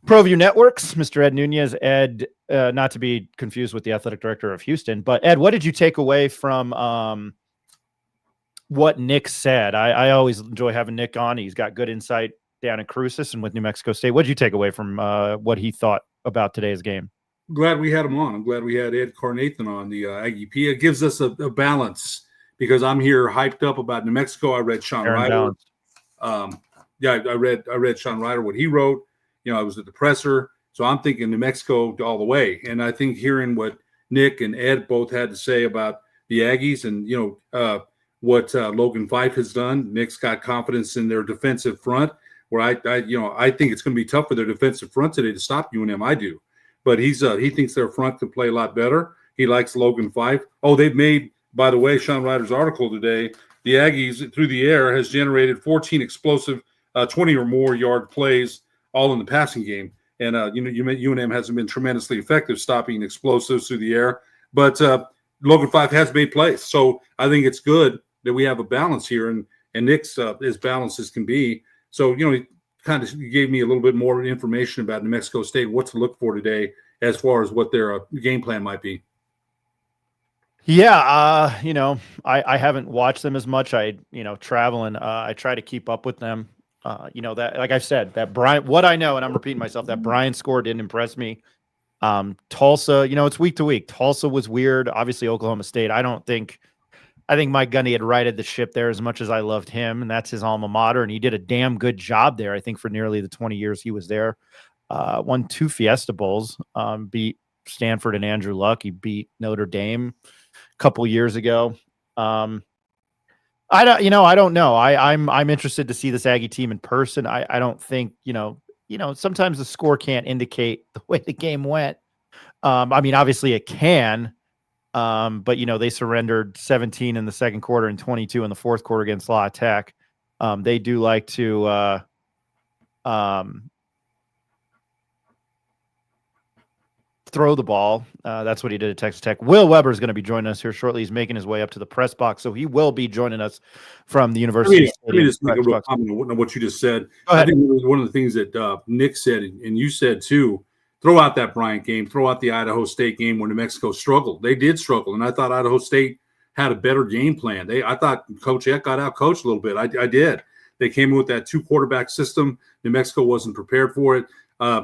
S4: ProView Networks, Mr. Ed Nunez. Ed, not to be confused with the athletic director of Houston, but Ed, what did you take away from what Nick said? I always enjoy having Nick on. He's got good insight down in Cruces and with New Mexico State. What did you take away from what he thought about today's game?
S5: Glad we had him on. I'm glad we had Ed Carnathan on the Aggie P. It gives us a balance because I'm here hyped up about New Mexico. I read Sean Ryder. I read Sean Ryder, what he wrote. I was at the presser. So I'm thinking New Mexico all the way. And I think hearing what Nick and Ed both had to say about the Aggies and, what Logan Fife has done. Nick's got confidence in their defensive front where I think it's going to be tough for their defensive front today to stop UNM. I do. But he thinks their front could play a lot better. He likes Logan Fife. Oh, they've made, by the way, Sean Ryder's article today, the Aggies through the air has generated 14 explosive 20 or more yard plays all in the passing game. And, UNM hasn't been tremendously effective stopping explosives through the air. But Logan Fife has made plays. So I think it's good that we have a balance here. And Nick's as balanced as can be. So, he kind of gave me a little bit more information about New Mexico State, what to look for today as far as what their game plan might be.
S4: Yeah, I haven't watched them as much. Traveling, I try to keep up with them. That, like I said, that Brian, what I know, and I'm repeating myself, that Brian score didn't impress me. Tulsa, it's week to week. Tulsa was weird. Obviously, Oklahoma State. I think Mike Gundy had righted the ship there as much as I loved him, and that's his alma mater, and he did a damn good job there, I think, for nearly the 20 years he was there. Won 2 Fiesta Bowls, beat Stanford and Andrew Luck. He beat Notre Dame a couple years ago. I don't know. I'm interested to see this Aggie team in person. I don't think, sometimes the score can't indicate the way the game went. Obviously it can. But they surrendered 17 in the second quarter and 22 in the fourth quarter against La Tech. They do like to throw the ball. That's what he did at Texas Tech. Will Weber is going to be joining us here shortly. He's making his way up to the press box, so he will be joining us from the University.
S5: Let me just make a real comment on what you just said. I think it was one of the things that Nick said, and you said too. Throw out that Bryant game. Throw out the Idaho State game where New Mexico struggled. They did struggle, and I thought Idaho State had a better game plan. I thought Coach Eck got out coached a little bit. I did. They came in with that 2-quarterback system. New Mexico wasn't prepared for it.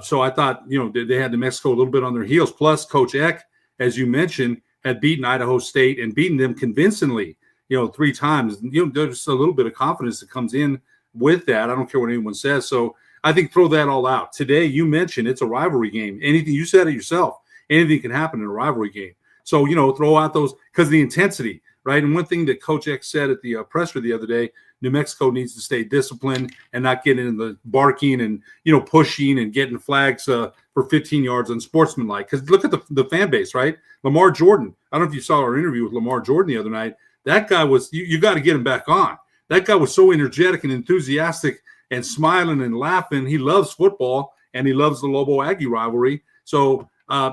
S5: So I thought, they had New Mexico a little bit on their heels. Plus, Coach Eck, as you mentioned, had beaten Idaho State and beaten them convincingly, 3 times. There's a little bit of confidence that comes in with that. I don't care what anyone says. So I think throw that all out. Today, you mentioned it's a rivalry game. Anything, you said it yourself, anything can happen in a rivalry game. So, throw out those because the intensity, right? And one thing that Coach X said at the presser the other day, New Mexico needs to stay disciplined and not get into the barking and, pushing and getting flags for 15 yards unsportsmanlike. Because look at the fan base, right? Lamar Jordan. I don't know if you saw our interview with Lamar Jordan the other night. That guy was, you got to get him back on. That guy was so energetic and enthusiastic and smiling and laughing. He loves football and he loves the Lobo Aggie rivalry. So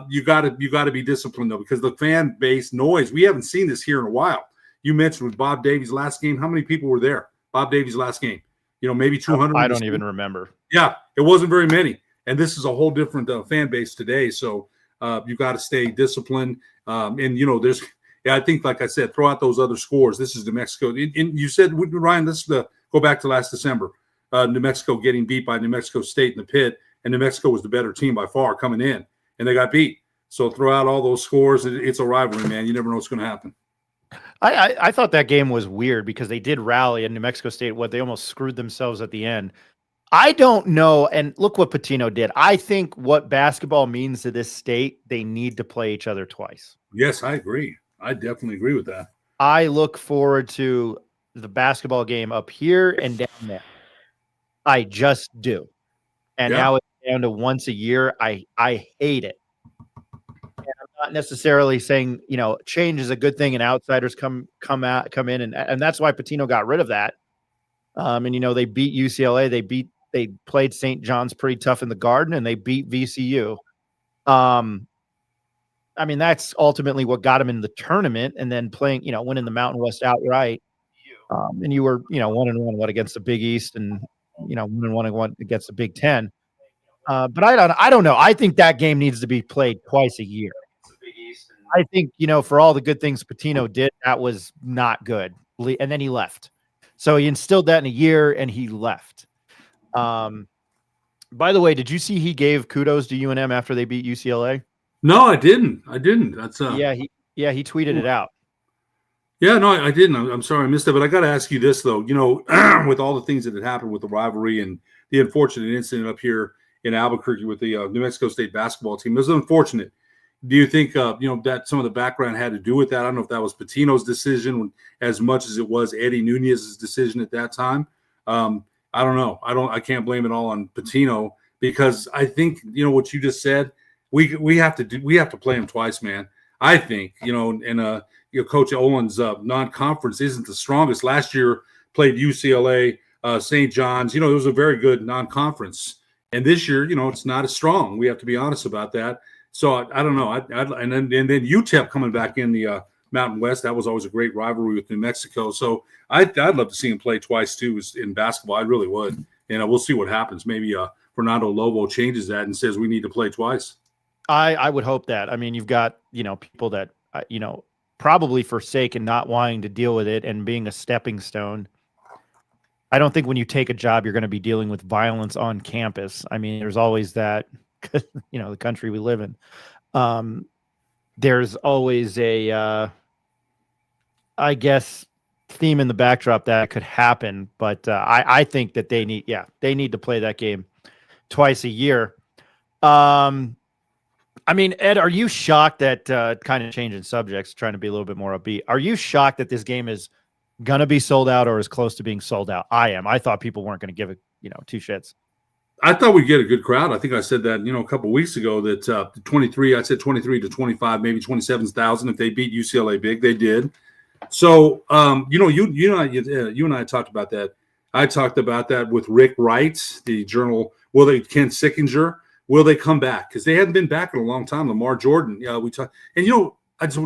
S5: you got to be disciplined though, because the fan base noise, we haven't seen this here in a while. You mentioned with Bob Davies' last game, how many people were there? Bob Davies' last game, maybe 200.
S4: I don't even remember.
S5: Yeah, it wasn't very many. And this is a whole different fan base today. So you got to stay disciplined. There's, I think, like I said, throw out those other scores. This is New Mexico. And you said, Ryan, go back to last December. New Mexico getting beat by New Mexico State in the pit, and New Mexico was the better team by far coming in, and they got beat. So throw out all those scores. It's a rivalry, man. You never know what's going to happen.
S4: I thought that game was weird because they did rally, and New Mexico State, they almost screwed themselves at the end. I don't know, and look what Patino did. I think what basketball means to this state, they need to play each other twice.
S5: Yes, I agree. I definitely agree with that.
S4: I look forward to the basketball game up here and down there. I just do. and now it's down to once a year. I hate it. And I'm not necessarily saying, change is a good thing and outsiders come in, and that's why Pitino got rid of that. And they beat UCLA, they played St. John's pretty tough in the Garden, and they beat VCU. That's ultimately what got him in the tournament, and then playing, winning the Mountain West outright. And you were, 1-1 against the Big East, and 1-1 against the Big Ten. But I don't know. I think that game needs to be played twice a year. I think, for all the good things Pitino did, that was not good. And then he left. So he instilled that in a year, and he left. By the way, did you see he gave kudos to UNM after they beat UCLA?
S5: No, I didn't. That's
S4: he tweeted it out.
S5: Yeah, no, I didn't. I'm sorry I missed it, but I got to ask you this though. With all the things that had happened with the rivalry and the unfortunate incident up here in Albuquerque with the New Mexico State basketball team, it was unfortunate. Do you think that some of the background had to do with that? I don't know if that was Pitino's decision as much as it was Eddie Nunez's decision at that time. I don't know. I can't blame it all on Pitino, because I think what you just said. We have to play him twice, man. I think and Coach Olin's non-conference isn't the strongest. Last year played UCLA, St. John's. It was a very good non-conference, and this year it's not as strong. We have to be honest about that. So I don't know. And then UTEP coming back in the Mountain West. That was always a great rivalry with New Mexico. So I'd love to see him play twice too in basketball. I really would. And we'll see what happens. Maybe Fernando Lobo changes that and says we need to play twice.
S4: I would hope that. You've got, people that, probably forsake and not wanting to deal with it and being a stepping stone. I don't think when you take a job, you're going to be dealing with violence on campus. There's always that, the country we live in. There's always a, I guess, theme in the backdrop that could happen. But I think that they need to play that game twice a year. Ed, are you shocked that kind of changing subjects, trying to be a little bit more upbeat? Are you shocked that this game is going to be sold out or is close to being sold out? I am. I thought people weren't going to give it, two shits.
S5: I thought we'd get a good crowd. I think I said that, a couple of weeks ago that 23 to 25, maybe 27,000 if they beat UCLA big. They did. So, you and I talked about that. I talked about that with Rick Wright, the journal. Ken Sickinger. Will they come back? Because they hadn't been back in a long time. Lamar Jordan, we talked, and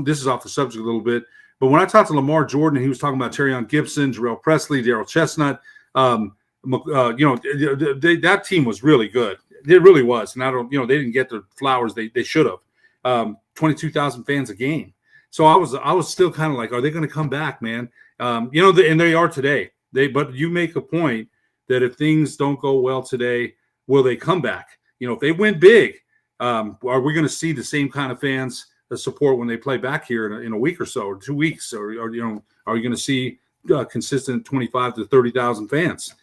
S5: this is off the subject a little bit, but when I talked to Lamar Jordan, he was talking about Terrion Gibson, Jarrell Presley, Daryl Chestnut. That team was really good. It really was, and they didn't get the flowers they should have. 22,000 fans a game. So I was still kind of like, are they going to come back, man? And they are today. But you make a point that if things don't go well today, will they come back? If they win big, are we going to see the same kind of fans support when they play back here in a week or so, or 2 weeks, or are you going to see consistent 25 to 30,000 fans?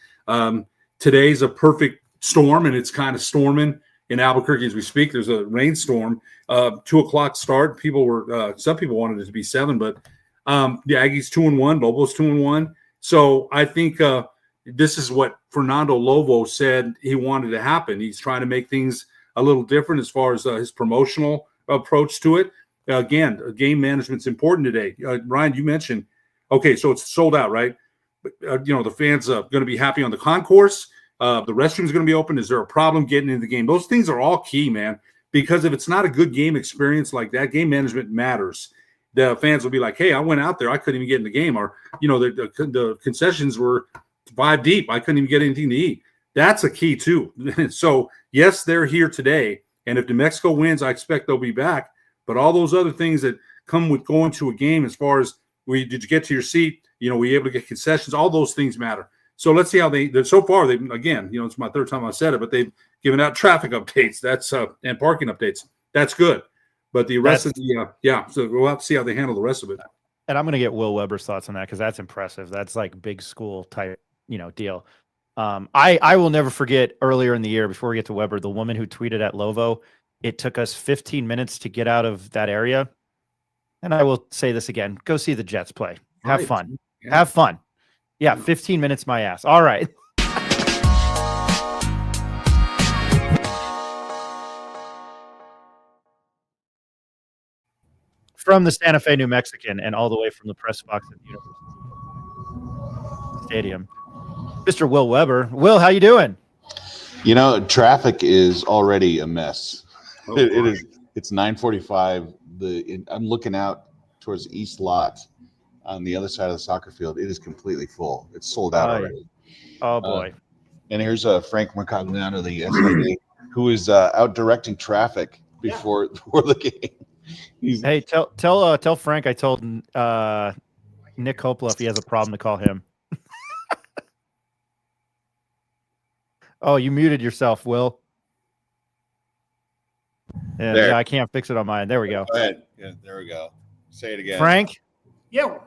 S5: Today's a perfect storm, and it's kind of storming in Albuquerque as we speak. There's a rainstorm. 2:00 start. Some people wanted it to be 7, but the Aggies 2-1, Lobos 2-1. So I think this is what Fernando Lobo said he wanted to happen. He's trying to make things a little different as far as his promotional approach to it. Again, game management's important today. Ryan, you mentioned, okay, so it's sold out, right? But, the fans are going to be happy on the concourse. The restroom's going to be open. Is there a problem getting into the game? Those things are all key, man, because if it's not a good game experience like that, game management matters. The fans will be like, hey, I went out there. I couldn't even get in the game. Or, the concessions were 5 deep. I couldn't even get anything to eat. That's a key, too. So, yes, they're here today. And if New Mexico wins, I expect they'll be back. But all those other things that come with going to a game, as far as did you get to your seat? Were you able to get concessions? All those things matter. So let's see how so far, again, it's my third time I've said it, but they've given out traffic updates. That's and parking updates. That's good. But the rest of the, so we'll have to see how they handle the rest of it.
S4: And I'm going to get Will Weber's thoughts on that, because that's impressive. That's like big school type, deal. I will never forget earlier in the year, before we get to Weber, the woman who tweeted at Lovo, it took us 15 minutes to get out of that area. And I will say this again, go see the Jets play. Have fun. Yeah. Have fun. Yeah, 15 minutes, my ass. All right. from the Santa Fe New Mexican and all the way from the press box at the University Stadium, Mr. Will Weber. Will, how you doing?
S7: You know, traffic is already a mess.
S5: Oh,
S7: It
S5: boy.
S7: is. It's 9:45. I'm looking out towards the east lot on the other side of the soccer field. It is completely full. It's sold out already.
S4: Oh boy.
S7: And here's Frank Mercogliano, the SIA, who is out directing traffic before the game.
S4: Hey, tell Frank I told Nick Coppola if he has a problem to call him. Oh, you muted yourself, Will. Yeah, I can't fix it on mine. There we go.
S7: Go ahead. Yeah, there we go. Say it again.
S4: Frank,
S8: Yeah.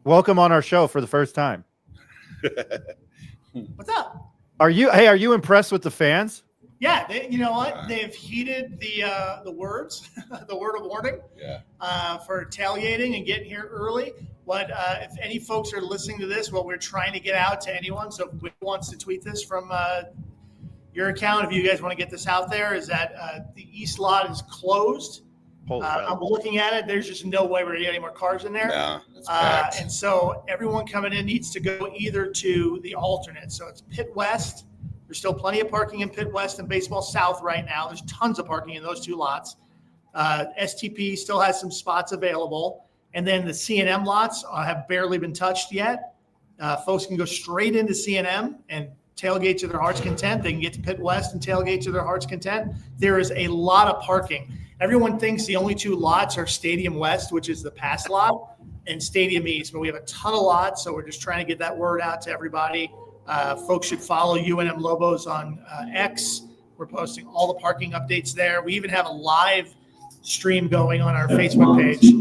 S4: welcome on our show for the first time.
S8: What's up?
S4: Are you impressed with the fans?
S8: Yeah, you know what? They've heeded the words, the word of warning for tailgating and getting here early. If any folks are listening to this, what we're trying to get out to anyone, so if Will wants to tweet this from your account, if you guys want to get this out there, is that the east lot is closed. I'm looking at it. There's just no way we're getting any more cars in there.
S7: No, it's packed.
S8: And so everyone coming in needs to go either to the alternate. So it's Pit West. There's still plenty of parking in Pit West and Baseball South right now. There's tons of parking in those two lots. STP still has some spots available. And then the C&M lots have barely been touched yet. Folks can go straight into C&M and tailgate to their heart's content. They can get to Pit West and tailgate to their heart's content. There is a lot of parking. Everyone thinks the only two lots are Stadium West, which is the pass lot, and Stadium East. But we have a ton of lots, so we're just trying to get that word out to everybody. Folks should follow UNM Lobos on X. We're posting all the parking updates there. We even have a live stream going on our Facebook page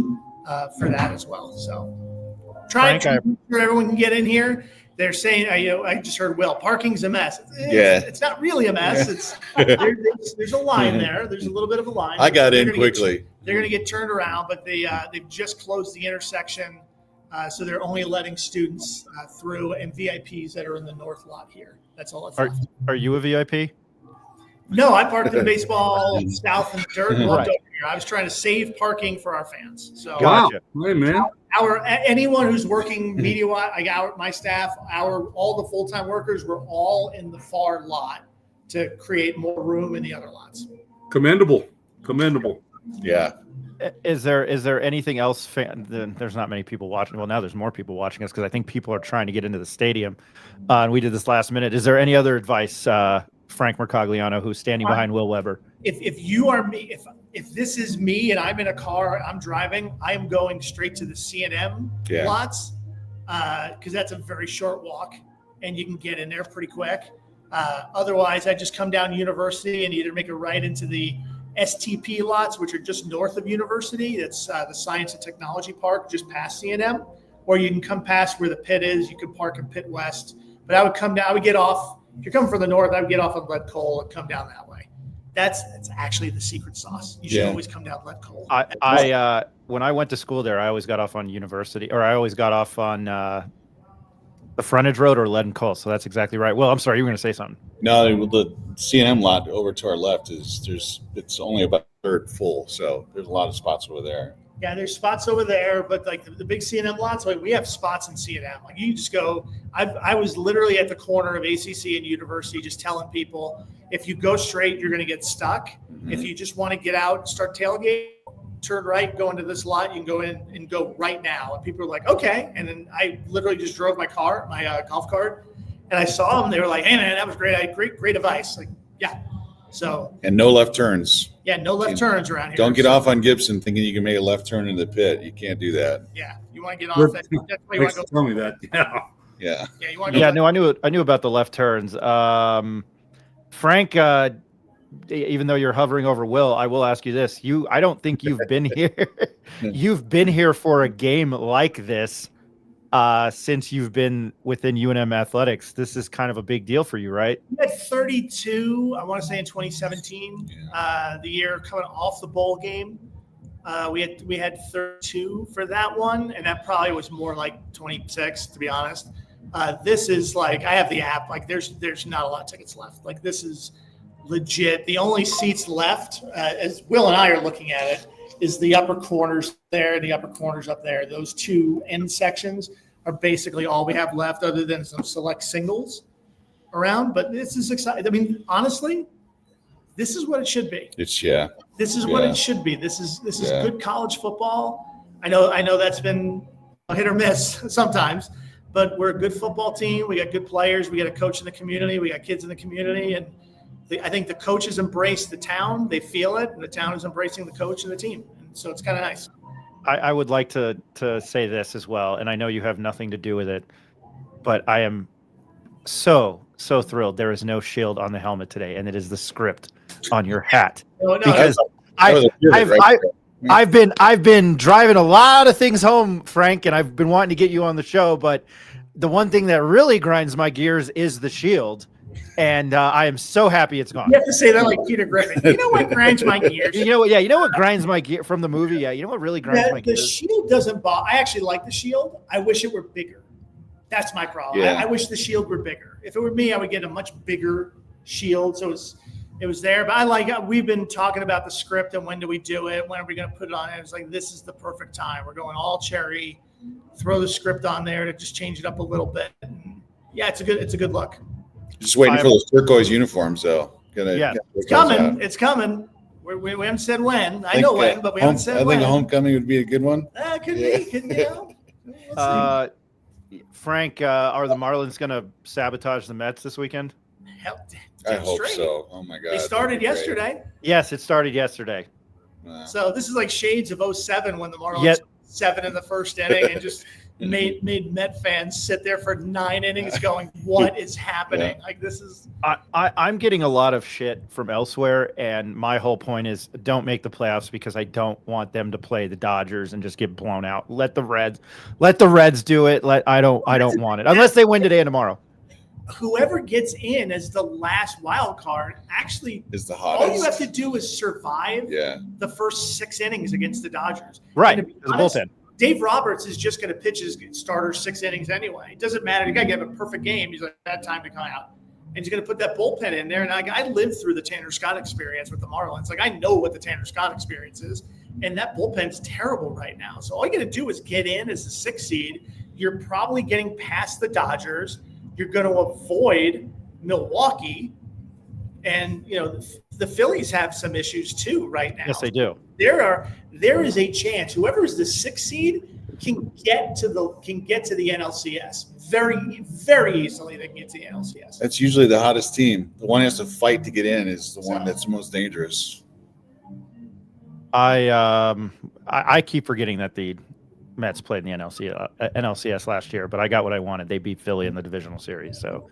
S8: for that as well. So trying to make sure everyone can get in here. They're saying, I just heard Will, parking's a mess. It's not really a mess. It's there's a line there. There's a little bit of a line.
S7: I got in quickly.
S8: They're going to get turned around, but they've just closed the intersection, so they're only letting students through and VIPs that are in the north lot here. That's all that's left.
S4: Are you a VIP?
S8: No, I parked in Baseball South and dirt.
S4: Right.
S8: Over here. I was trying to save parking for our fans. So
S4: Gotcha.
S5: Hey, man.
S8: Anyone who's working media, my staff, all the full-time workers were all in the far lot to create more room in the other lots.
S5: Commendable.
S7: Yeah.
S4: Is there anything else? There's not many people watching. Well, now there's more people watching us because I think people are trying to get into the stadium. And we did this last minute. Is there any other advice, Frank Mercogliano, who's standing behind Will Weber?
S8: If you are me, if this is me and I'm in a car, I'm driving, I am going straight to the C&M lots because that's a very short walk and you can get in there pretty quick. Otherwise, I just come down University and either make a right into the STP lots, which are just north of University. That's the Science and Technology Park, just past C&M, or you can come past where the pit is. You could park in Pit West, but I would come down. I would get off. If you're coming from the north, I would get off on Lead Coal and come down that way. That's actually the secret sauce. You should always come down Lead Coal.
S4: I when I went to school there, I always got off on University, or I always got off on the frontage road or Lead and Coal. So that's exactly right. Well, I'm sorry, you were going to say something.
S7: No, the C&M lot over to our left it's only about a third full, so there's a lot of spots over there.
S8: Yeah, there's spots over there, but like the big C&M lots, like we have spots in C&M. Like you just go. I was literally at the corner of ACC and University, just telling people if you go straight, you're going to get stuck. Mm-hmm. If you just want to get out, and start tailgate, turn right, go into this lot. You can go in and go right now. And people are like, okay. And then I literally just drove my golf cart, and I saw them. They were like, hey man, that was great. I had great advice. Like, yeah. So
S7: and no left turns.
S8: Yeah, no left turns around here.
S7: Don't get off on Gibson thinking you can make a left turn in the pit. You can't do that.
S8: Yeah, you want to get off. That's why you want to go.
S5: Tell me that.
S7: Yeah.
S8: Yeah, you want to go.
S4: Yeah, no, I knew about the left turns. Frank, even though you're hovering over Will, I will ask you this: I don't think you've been here. You've been here for a game like this since you've been within UNM athletics. This is kind of a big deal for you, right?
S8: We had 32, I want to say in 2017, the year coming off the bowl game. We had 32 for that one, and that probably was more like 26, to be honest. This is like, I have the app. Like, there's not a lot of tickets left. Like, this is legit. The only seats left, as Will and I are looking at it, is the upper corners there and the upper corners up there. Those two end sections are basically all we have left other than some select singles around. But this is exciting. I mean, honestly, this is what it should be. This is what it should be. This is good college football. I know that's been a hit or miss sometimes, but we're a good football team. We got good players. We got a coach in the community. We got kids in the community. And I think the coaches embrace the town. They feel it, and the town is embracing the coach and the team. And so it's kind of nice.
S4: I would like to say this as well, and I know you have nothing to do with it, but I am so thrilled there is no shield on the helmet today, and it is the script on your hat.
S8: No,
S4: because I've been driving a lot of things home, Frank, and I've been wanting to get you on the show, but the one thing that really grinds my gears is the shield. And I am so happy it's gone.
S8: You have to say that like Peter Griffin. You know what grinds my gears?
S4: You know what? Yeah, you know what grinds my gear from the movie? Yeah, you know what really grinds my gears?
S8: The shield doesn't bother. I actually like the shield. I wish it were bigger. That's my problem.
S7: Yeah.
S8: I wish the shield were bigger. If it were me, I would get a much bigger shield. So it was there. But we've been talking about the script and when do we do it? When are we going to put it on? And it's like, this is the perfect time. We're going all cherry. Throw the script on there to just change it up a little bit. And yeah, it's a good look.
S9: Just waiting for those turquoise uniforms, though.
S8: It's coming. It's coming. We haven't said when. I know when, but we haven't said when.
S9: I think a homecoming would be a good one.
S8: Could be.
S4: Frank, are the Marlins going to sabotage the Mets this weekend?
S9: I hope so. Oh, my God.
S8: They started yesterday.
S4: Yes, it started yesterday.
S8: So this is like shades of 07 when the Marlins 7 in the first inning and just made Met fans sit there for 9 innings going, what is happening? Like this is
S4: I'm getting a lot of shit from elsewhere, and my whole point is don't make the playoffs because I don't want them to play the Dodgers and just get blown out. Let the Reds do it. I don't want it unless they win today and tomorrow.
S8: Whoever gets in as the last wild card actually
S9: is the hottest.
S8: All you have to do is survive the first 6 innings against the Dodgers.
S4: Right. As a bullpen.
S8: Dave Roberts is just going to pitch his starter 6 innings anyway. It doesn't matter. You got to get a perfect game. He's like, bad time to come out. And he's going to put that bullpen in there. And I lived through the Tanner Scott experience with the Marlins. Like, I know what the Tanner Scott experience is. And that bullpen's terrible right now. So all you got to do is get in as the 6th seed. You're probably getting past the Dodgers. You're going to avoid Milwaukee. And, the Phillies have some issues too right now.
S4: Yes, they do.
S8: There is a chance whoever is the 6th seed can get to the NLCS very, very easily. They can get to the NLCS.
S9: That's usually the hottest team. The one who has to fight to get in is the one that's most dangerous.
S4: I keep forgetting that the Mets played in the NLCS last year, but I got what I wanted. They beat Philly in the divisional series, so.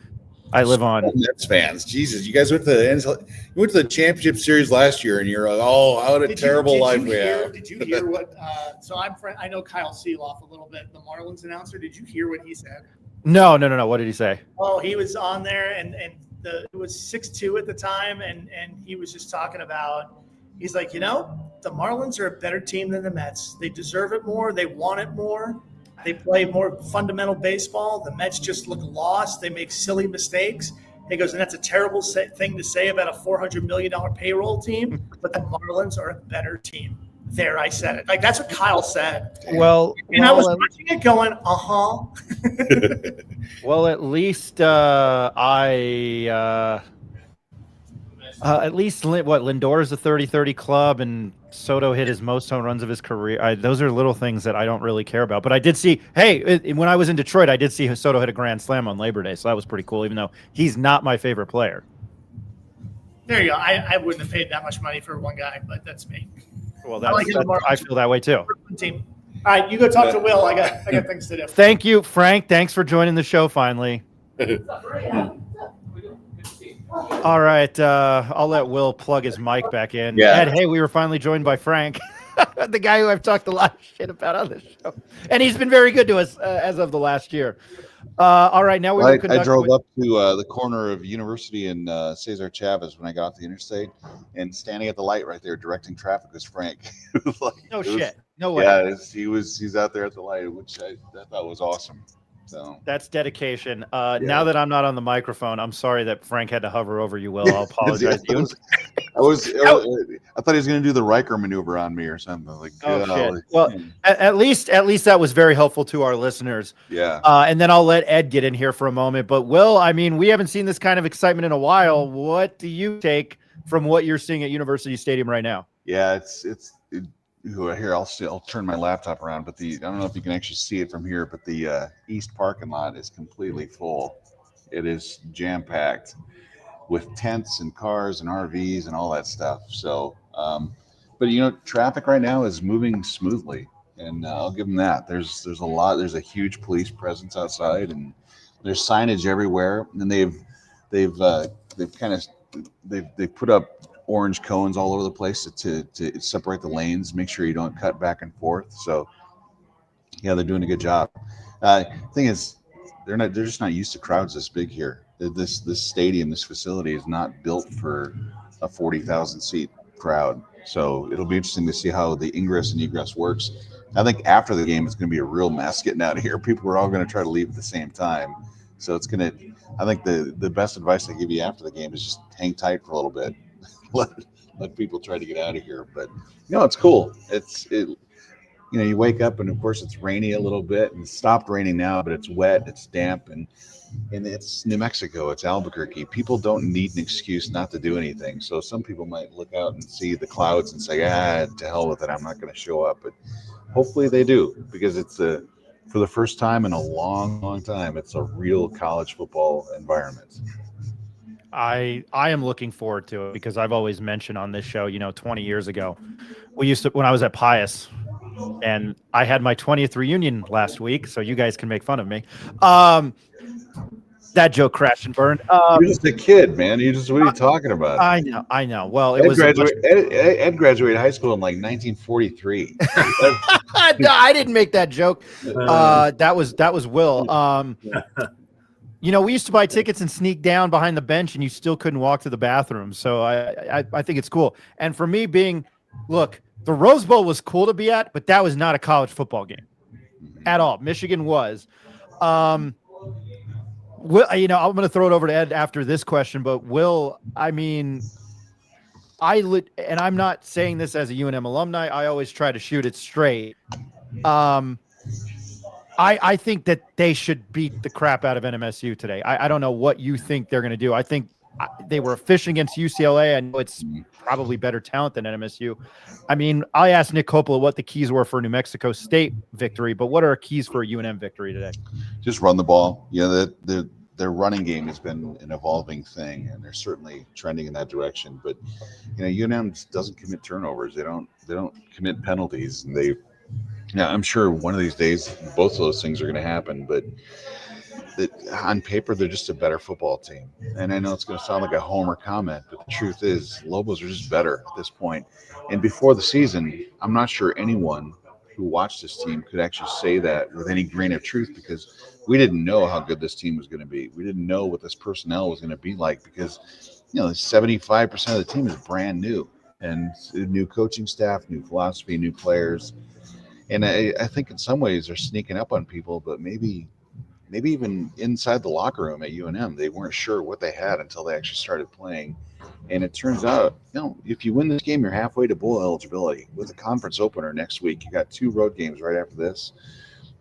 S4: I live on
S9: Mets fans. Jesus, you guys went to the championship series last year, and you're like, oh, what a terrible life we have.
S8: Did you hear what? So I know Kyle Seeloff a little bit, the Marlins announcer. Did you hear what he said?
S4: No. What did he say?
S8: Oh, he was on there, and it was 6-2 at the time, and he was just talking about. He's like, the Marlins are a better team than the Mets. They deserve it more. They want it more. They play more fundamental baseball. The Mets just look lost. They make silly mistakes. He goes, and that's a terrible thing to say about a $400 million payroll team, but the Marlins are a better team. There, I said it. Like, that's what Kyle said.
S4: Well,
S8: I was watching it going,
S4: Well, at least Lindor is a 30-30 club, and Soto hit his most home runs of his career. Those are little things that I don't really care about. But I did see, when I was in Detroit, I did see Soto hit a grand slam on Labor Day, so that was pretty cool, even though he's not my favorite player.
S8: There you go. I wouldn't have paid that much money for one guy, but that's me.
S4: Well, I feel that way too.
S8: Team. All right, you go talk to Will. I got things to do.
S4: Thank you, Frank. Thanks for joining the show finally. All right, I'll let Will plug his mic back in.
S9: Yeah.
S4: And hey, we were finally joined by Frank, the guy who I've talked a lot of shit about on this show, and he's been very good to us as of the last year. All right, now
S7: I drove up to the corner of University and Cesar Chavez when I got off the interstate, and standing at the light right there directing traffic was Frank.
S4: No way.
S7: Yeah, he's out there at the light, which I thought was awesome. So
S4: That's dedication. Now that I'm not on the microphone, I'm sorry that Frank had to hover over you, Will. I'll apologize to you.
S7: I thought he was going to do the Riker maneuver on me or something. Like,
S4: Oh shit. Well, at least that was very helpful to our listeners.
S7: yeah.
S4: And then I'll let Ed get in here for a moment. But Will, I mean, we haven't seen this kind of excitement in a while. What do you take from what you're seeing at University Stadium right now?
S7: Yeah, here. I'll turn my laptop around, but I don't know if you can actually see it from here, but the east parking lot is completely full. It is jam packed with tents and cars and RVs and all that stuff. So, but traffic right now is moving smoothly, and I'll give them that. There's a huge police presence outside, and there's signage everywhere, and they've put up orange cones all over the place to separate the lanes, make sure you don't cut back and forth. So yeah, they're doing a good job. Thing is, they're just not used to crowds this big here. This stadium, this facility is not built for a 40,000 seat crowd. So it'll be interesting to see how the ingress and egress works. I think after the game, it's going to be a real mess getting out of here. People are all going to try to leave at the same time. So I think the best advice I give you after the game is just hang tight for a little bit. Let people try to get out of here. But it's cool. You wake up and of course it's rainy a little bit, and it stopped raining now, but it's wet, it's damp, and it's New Mexico, it's Albuquerque. People don't need an excuse not to do anything. So some people might look out and see the clouds and say, to hell with it, I'm not going to show up. But hopefully they do, because it's for the first time in a long, long time, it's a real college football environment.
S4: I am looking forward to it, because I've always mentioned on this show, 20 years ago, when I was at Pius, and I had my 20th reunion last week, so you guys can make fun of me. That joke crashed and burned.
S7: You're just a kid, man. What are you talking about?
S4: I know. Well,
S7: Ed graduated high school in like 1943.
S4: No, I didn't make that joke. That was Will. We used to buy tickets and sneak down behind the bench, and you still couldn't walk to the bathroom. So I think it's cool. And for me, look, the Rose Bowl was cool to be at, but that was not a college football game at all. Michigan was. Will, I'm going to throw it over to Ed after this question, but Will, I mean, and I'm not saying this as a UNM alumni, I always try to shoot it straight. I think that they should beat the crap out of NMSU today. I don't know what you think they're going to do. I think they were efficient against UCLA. I know it's probably better talent than NMSU. I mean, I asked Nick Coppola what the keys were for a New Mexico State victory, but what are keys for a UNM victory today?
S7: Just run the ball. Their running game has been an evolving thing, and they're certainly trending in that direction. But UNM doesn't commit turnovers. They don't commit penalties, and I'm sure one of these days both of those things are going to happen. But on paper, they're just a better football team. And I know it's going to sound like a homer comment, but the truth is Lobos are just better at this point. And before the season, I'm not sure anyone who watched this team could actually say that with any grain of truth, because we didn't know how good this team was going to be. We didn't know what this personnel was going to be like, because 75% of the team is brand new, and new coaching staff, new philosophy, new players. And I think in some ways they're sneaking up on people, but maybe even inside the locker room at UNM, they weren't sure what they had until they actually started playing. And it turns out, if you win this game, you're halfway to bowl eligibility. With a conference opener next week, you got 2 road games right after this.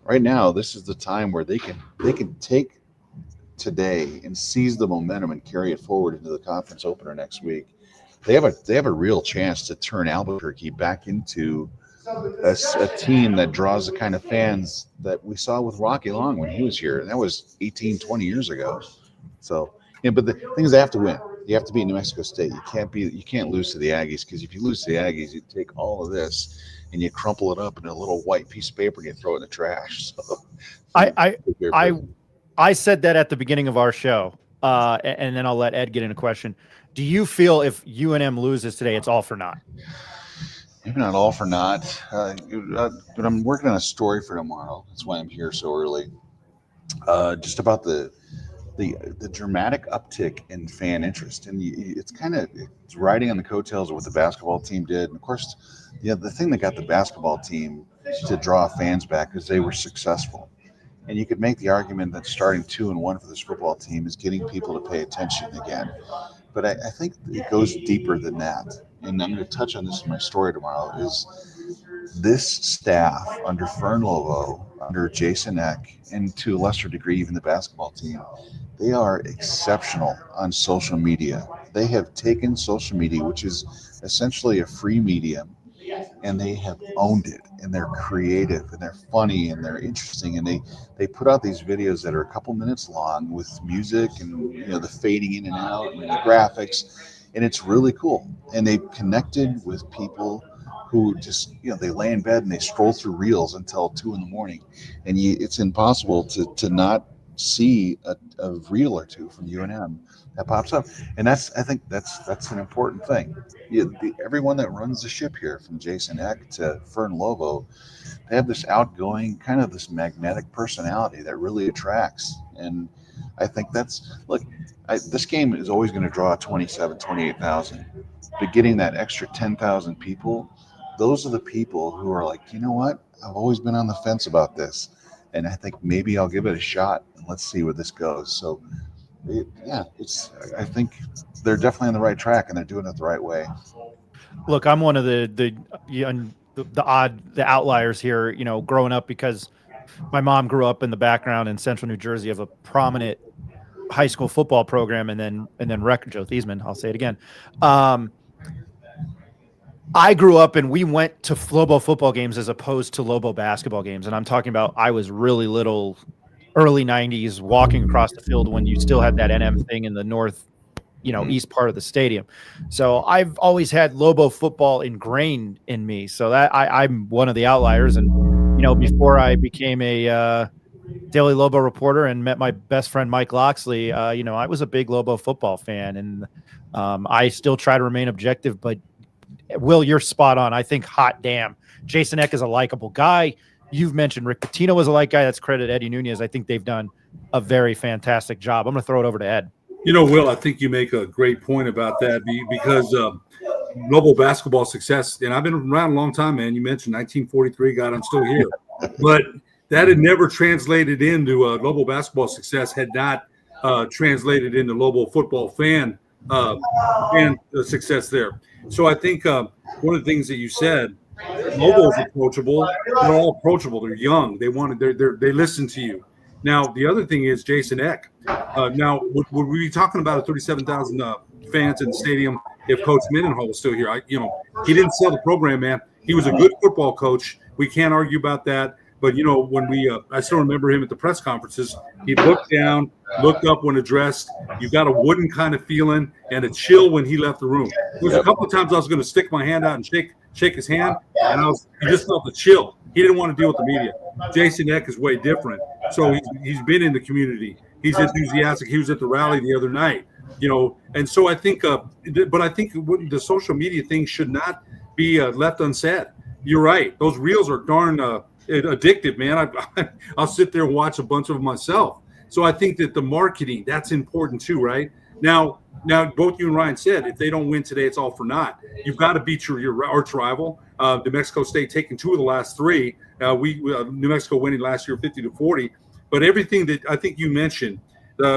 S7: Right now, this is the time where they can take today and seize the momentum and carry it forward into the conference opener next week. They have a real chance to turn Albuquerque back into a team that draws the kind of fans that we saw with Rocky Long when he was here. And that was 18, 20 years ago. So, but the thing is, they have to win. You have to beat New Mexico State. You can't lose to the Aggies, because if you lose to the Aggies, you take all of this and you crumple it up in a little white piece of paper and you throw it in the trash. So
S4: I said that at the beginning of our show, and then I'll let Ed get in a question. Do you feel if UNM loses today, it's all for naught?
S7: Maybe not all for naught, but I'm working on a story for tomorrow. That's why I'm here so early. Just about the dramatic uptick in fan interest, and it's riding on the coattails of what the basketball team did. And of course, the thing that got the basketball team to draw fans back is they were successful. And you could make the argument that starting 2-1 for this football team is getting people to pay attention again. But I think it goes deeper than that. And I'm going to touch on this in my story tomorrow, is this staff under Fern Lovo, under Jason Eck, and to a lesser degree even the basketball team, they are exceptional on social media. They have taken social media, which is essentially a free medium, and they have owned it, and they're creative and they're funny and they're interesting, and they put out these videos that are a couple minutes long with music and the fading in and out and the graphics, and it's really cool. And they've connected with people who just they lay in bed and they scroll through reels until 2 a.m, and it's impossible to not see a reel or two from UNM that pops up. And I think that's an important thing. Everyone that runs the ship here, from Jason Eck to Fern Lovo, they have this outgoing, kind of this magnetic personality that really attracts. And I think this game is always going to draw 28,000, but getting that extra 10,000 people, those are the people who are like, you know what, I've always been on the fence about this, and I think maybe I'll give it a shot and let's see where this goes. So I think they're definitely on the right track and they're doing it the right way.
S4: Look, I'm one of the outliers here, growing up, because my mom grew up in the background in central New Jersey of a prominent high school football program, and then Joe Thiesman, I'll say it again. I grew up and we went to Lobo football games as opposed to Lobo basketball games. And I'm talking about, I was really little, early 90s, walking across the field when you still had that NM thing in the north, east part of the stadium. So I've always had Lobo football ingrained in me. So that I'm one of the outliers. And, before I became a Daily Lobo reporter and met my best friend, Mike Loxley, I was a big Lobo football fan, and I still try to remain objective, but Will, you're spot on. I think, hot damn, Jason Eck is a likable guy. You've mentioned Rick Pitino was a like guy. That's credit Eddie Nunez. I think they've done a very fantastic job. I'm going to throw it over to Ed.
S5: Will, I think you make a great point about that, because Lobo basketball success, and I've been around a long time, man. You mentioned 1943. God, I'm still here. But that had never translated into Lobo basketball success, had not translated into Lobo football fan success there. So I think one of the things that you said, Lobo's approachable. They're all approachable. They're young. They listen to you. Now, the other thing is Jason Eck. Now, would we be talking about 37,000 fans in the stadium if Coach Mendenhall was still here? He didn't sell the program, man. He was a good football coach. We can't argue about that. But, when I still remember him at the press conferences, he'd look down, looked up when addressed. You got a wooden kind of feeling and a chill when he left the room. There was a couple of times I was going to stick my hand out and shake his hand, and you just felt the chill. He didn't want to deal with the media. Jason Eck is way different. So he's been in the community. He's enthusiastic. He was at the rally the other night, And so I think, but I think the social media thing should not be left unsaid. You're right. Those reels are darn addictive, man. I'll sit there and watch a bunch of them myself. So I think that the marketing, that's important too, right? Now, both you and Ryan said, if they don't win today, it's all for naught. You've got to beat your arch rival. New Mexico State taking 2 of the last 3. New Mexico winning last year 50-40. But everything that I think you mentioned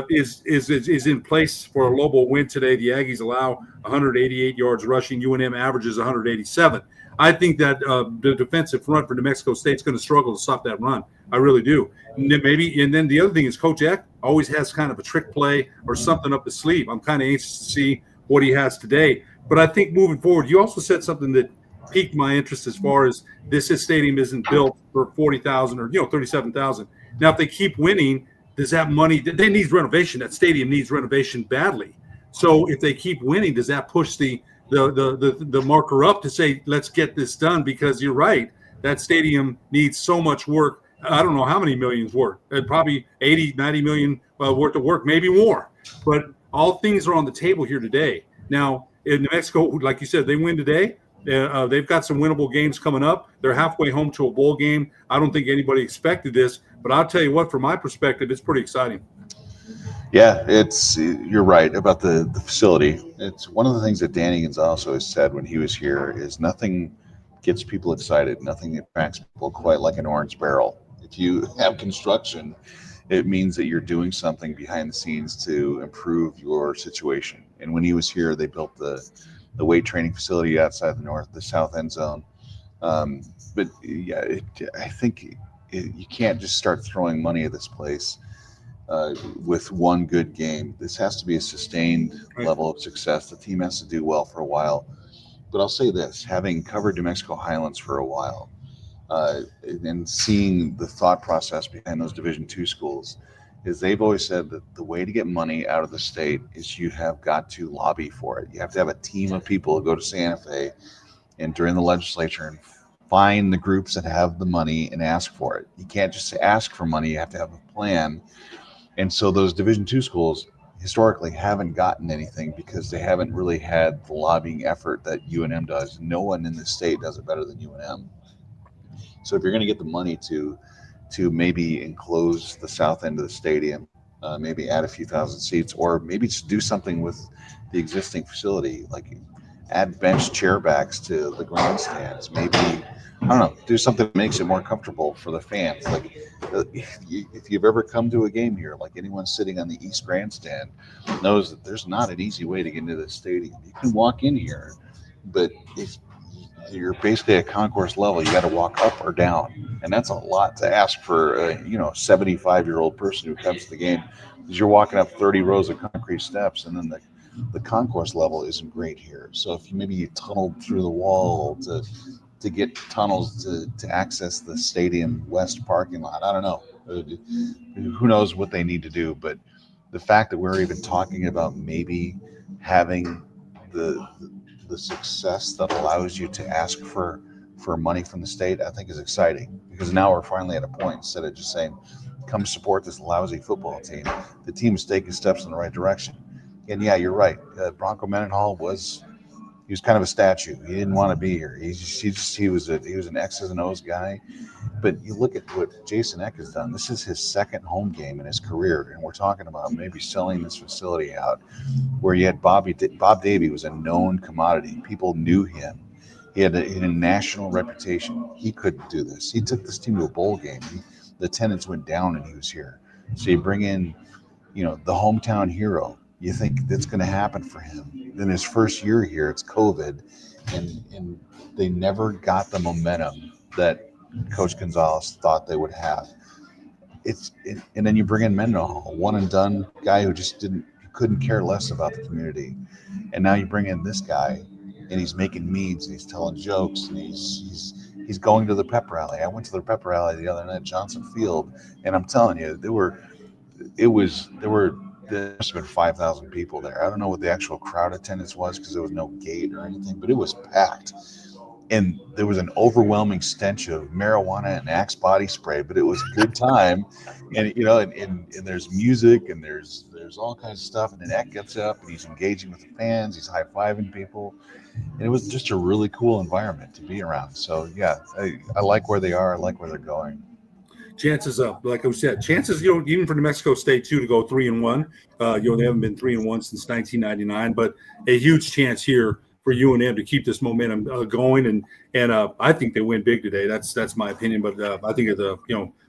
S5: is in place for a Lobo win today. The Aggies allow 188 yards rushing. UNM averages 187. I think that the defensive front for New Mexico State is going to struggle to stop that run. I really do. And then the other thing is Coach Eck always has kind of a trick play or something up his sleeve. I'm kind of anxious to see what he has today. But I think moving forward, you also said something that piqued my interest as far as this stadium isn't built for 40,000 or 37,000. Now, if they keep winning, does that money? They need renovation. That stadium needs renovation badly. So if they keep winning, does that push the marker up to say, let's get this done? Because you're right, that stadium needs so much work. I don't know how many millions worth, probably 80, 90 million worth of work, maybe more. But all things are on the table here today. Now, in New Mexico, like you said, they win today. They've got some winnable games coming up. They're halfway home to a bowl game. I don't think anybody expected this, but I'll tell you what, from my perspective, it's pretty exciting.
S7: Yeah, you're right about the facility. It's one of the things that Danny Gonzalez always said when he was here is nothing gets people excited. Nothing attracts people quite like an orange barrel. If you have construction, it means that you're doing something behind the scenes to improve your situation. And when he was here, they built the weight training facility outside the south end zone. But yeah, I think you can't just start throwing money at this place with one good game. This has to be a sustained level of success. The team has to do well for a while. But I'll say this, having covered New Mexico Highlands for a while, and seeing the thought process behind those Division II schools, is they've always said that the way to get money out of the state is you have got to lobby for it. You have to have a team of people who go to Santa Fe and during the legislature and find the groups that have the money and ask for it. You can't just ask for money. You have to have a plan. And so those Division II schools historically haven't gotten anything because they haven't really had the lobbying effort that UNM does. No one in the state does it better than UNM. So if you're going to get the money to maybe enclose the south end of the stadium, maybe add a few thousand seats, or maybe just do something with the existing facility, like add bench chair backs to the grandstands, maybe, I don't know, do something that makes it more comfortable for the fans. Like if you've ever come to a game here, like anyone sitting on the East Grandstand knows that there's not an easy way to get into the stadium. You can walk in here, but if you're basically at concourse level, you got to walk up or down, and that's a lot to ask for a 75-year-old person who comes to the game, because you're walking up 30 rows of concrete steps, and then the concourse level isn't great here. So if you tunneled through the wall to get tunnels to access the stadium west parking lot, I don't know. Who knows what they need to do, but the fact that we're even talking about maybe having the success that allows you to ask for money from the state, I think is exciting, because now we're finally at a point, instead of just saying, come support this lousy football team, the team is taking steps in the right direction. And yeah, you're right. Bronco Mendenhall was kind of a statue. He didn't want to be here. He was an X's and O's guy. But you look at what Jason Eck has done. This is his second home game in his career, and we're talking about maybe selling this facility out. Where you had Bob Davie was a known commodity. People knew him. He had a national reputation. He couldn't do this. He took this team to a bowl game. The attendance went down, and he was here. So you bring in, the hometown hero. You think that's going to happen for him. Then his first year here, it's COVID, and they never got the momentum that Coach Gonzalez thought they would have. And then you bring in Mendenhall, a one and done guy who just couldn't care less about the community. And now you bring in this guy, and he's making meads, and he's telling jokes, and he's going to the pep rally. I went to the pep rally the other night at Johnson Field, and I'm telling you, there must have been 5,000 people there. I don't know what the actual crowd attendance was because there was no gate or anything, but it was packed. And there was an overwhelming stench of marijuana and Axe body spray, but it was a good time. And and there's music, and there's all kinds of stuff. And then Eck gets up and he's engaging with the fans, he's high-fiving people. And it was just a really cool environment to be around. So yeah, I like where they are, I like where they're going.
S5: Chances up, like I said, even for New Mexico State too, to go 3-1. They haven't been 3-1 since 1999, but a huge chance here for UNM to keep this momentum going, and I think they win big today. That's my opinion, but I think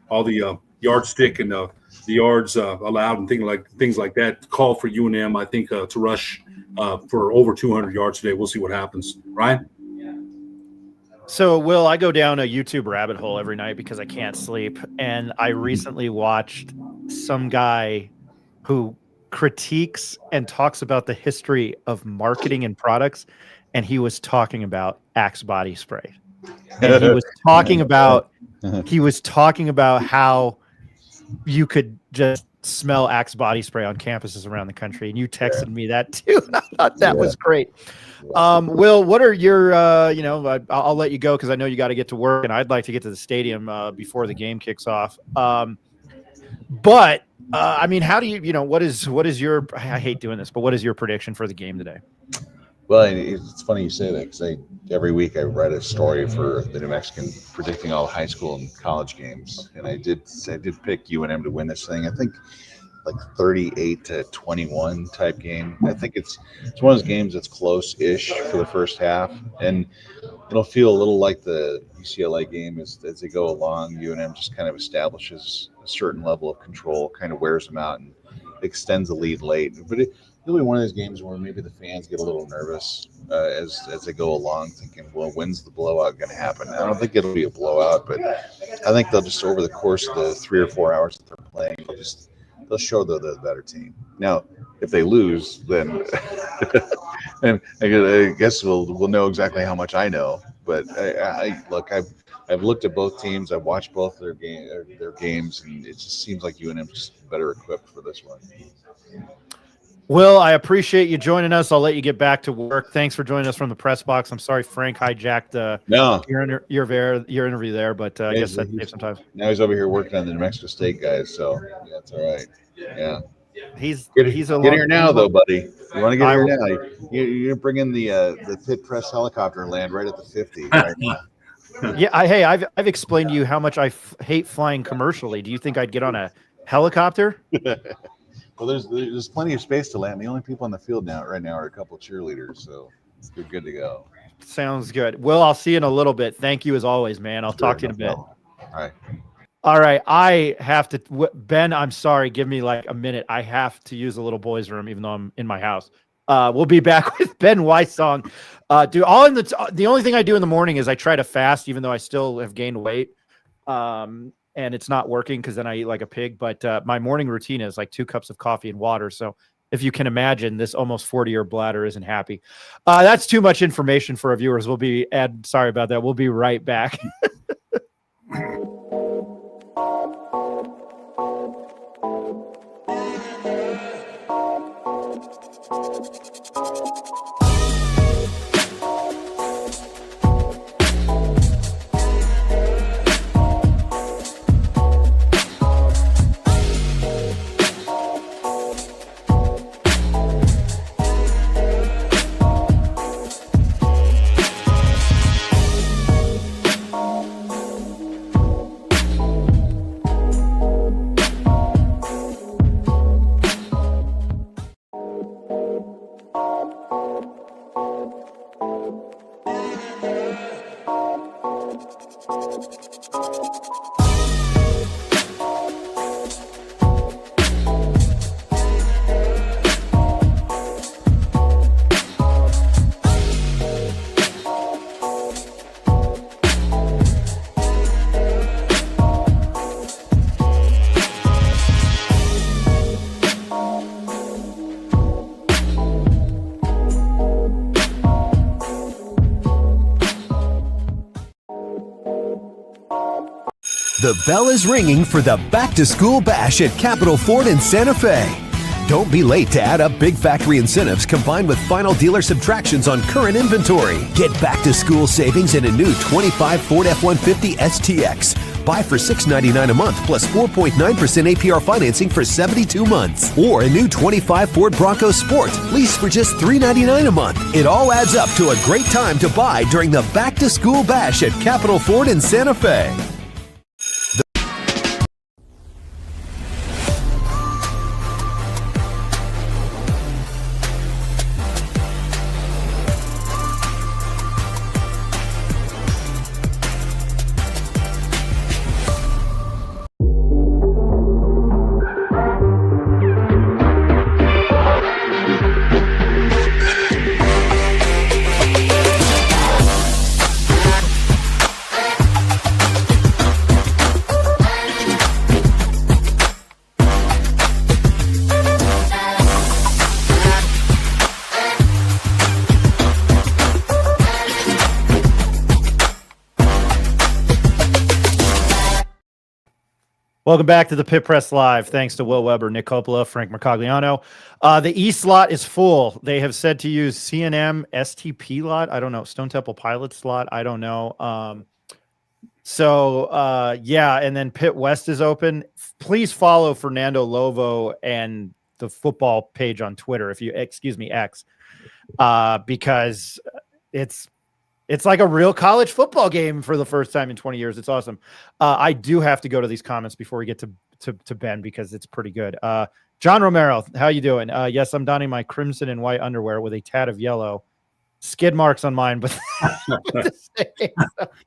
S5: all the yardstick and the yards allowed and things like that call for UNM. I think to rush for over 200 yards today. We'll see what happens. Ryan.
S4: So, Will, I go down a YouTube rabbit hole every night because I can't sleep. And I recently watched some guy who critiques and talks about the history of marketing and products. And he was talking about Axe body spray. And he was talking about how you could just smell Axe body spray on campuses around the country. And you texted me that too. And I thought that was great. Will, what are your, I'll let you go because I know you got to get to work and I'd like to get to the stadium before the game kicks off. How do you, what is your, I hate doing this, but what is your prediction for the game today?
S7: Well, it's funny you say that because every week I write a story for the New Mexican predicting all the high school and college games. And I did pick UNM to win this thing. I think like 38-21 type game. I think it's one of those games that's close-ish for the first half, and it'll feel a little like the UCLA game as they go along. UNM just kind of establishes a certain level of control, kind of wears them out, and extends the lead late. But it'll be one of those games where maybe the fans get a little nervous as they go along, thinking, well, when's the blowout going to happen? I don't think it'll be a blowout, but I think they'll just, over the course of the 3 or 4 hours that they're playing, they'll show they're the better team. Now, if they lose, then and I guess we'll know exactly how much I know. But I look, I've looked at both teams. I've watched both their games, and it just seems like UNM's just better equipped for this one.
S4: Will, I appreciate you joining us. I'll let you get back to work. Thanks for joining us from the press box. I'm sorry Frank hijacked your interview there, but I guess that saved some time.
S7: Now he's over here working on the New Mexico State guys, so yeah, that's all right. Yeah.
S4: Get
S7: here now, though, buddy. You want to get here now? You're bringing the Pit Press helicopter and land right at the 50 right now.
S4: Yeah, I've explained to you how much I hate flying commercially. Do you think I'd get on a helicopter?
S7: Well, there's plenty of space to land. The only people on the field right now are a couple of cheerleaders, so you're good to go.
S4: Sounds good. Will, I'll see you in a little bit. Thank you as always, man. I'll talk to you in a bit. All right. I have to, Ben, I'm sorry. Give me like a minute. I have to use a little boys' room, even though I'm in my house. We'll be back with Ben Weissong. The only thing I do in the morning is I try to fast, even though I still have gained weight. And it's not working because then I eat like a pig. But my morning routine is like 2 cups of coffee and water. So if you can imagine, this almost 40-year bladder isn't happy. That's too much information for our viewers. Sorry about that. We'll be right back.
S2: The bell is ringing for the Back to School Bash at Capitol Ford in Santa Fe. Don't be late to add up big factory incentives combined with final dealer subtractions on current inventory. Get back to school savings in a new 25 Ford F-150 STX. Buy for $699 a month plus 4.9% APR financing for 72 months. Or a new 25 Ford Bronco Sport. Lease for just $399 a month. It all adds up to a great time to buy during the Back to School Bash at Capitol Ford in Santa Fe.
S4: Welcome back to the Pit Press Live. Thanks to Will Weber, Nick Coppola, Frank Mercogliano. The E slot is full. They have said to use CNM STP lot. I don't know. Stone Temple Pilot slot. I don't know. Yeah, and then Pit West is open. Please follow Fernando Lovo and the football page on Twitter, X, because it's like a real college football game for the first time in 20 years. It's awesome. I do have to go to these comments before we get to Ben because it's pretty good. John Romero, how you doing? Yes, I'm donning my crimson and white underwear with a tad of yellow. Skid marks on mine, but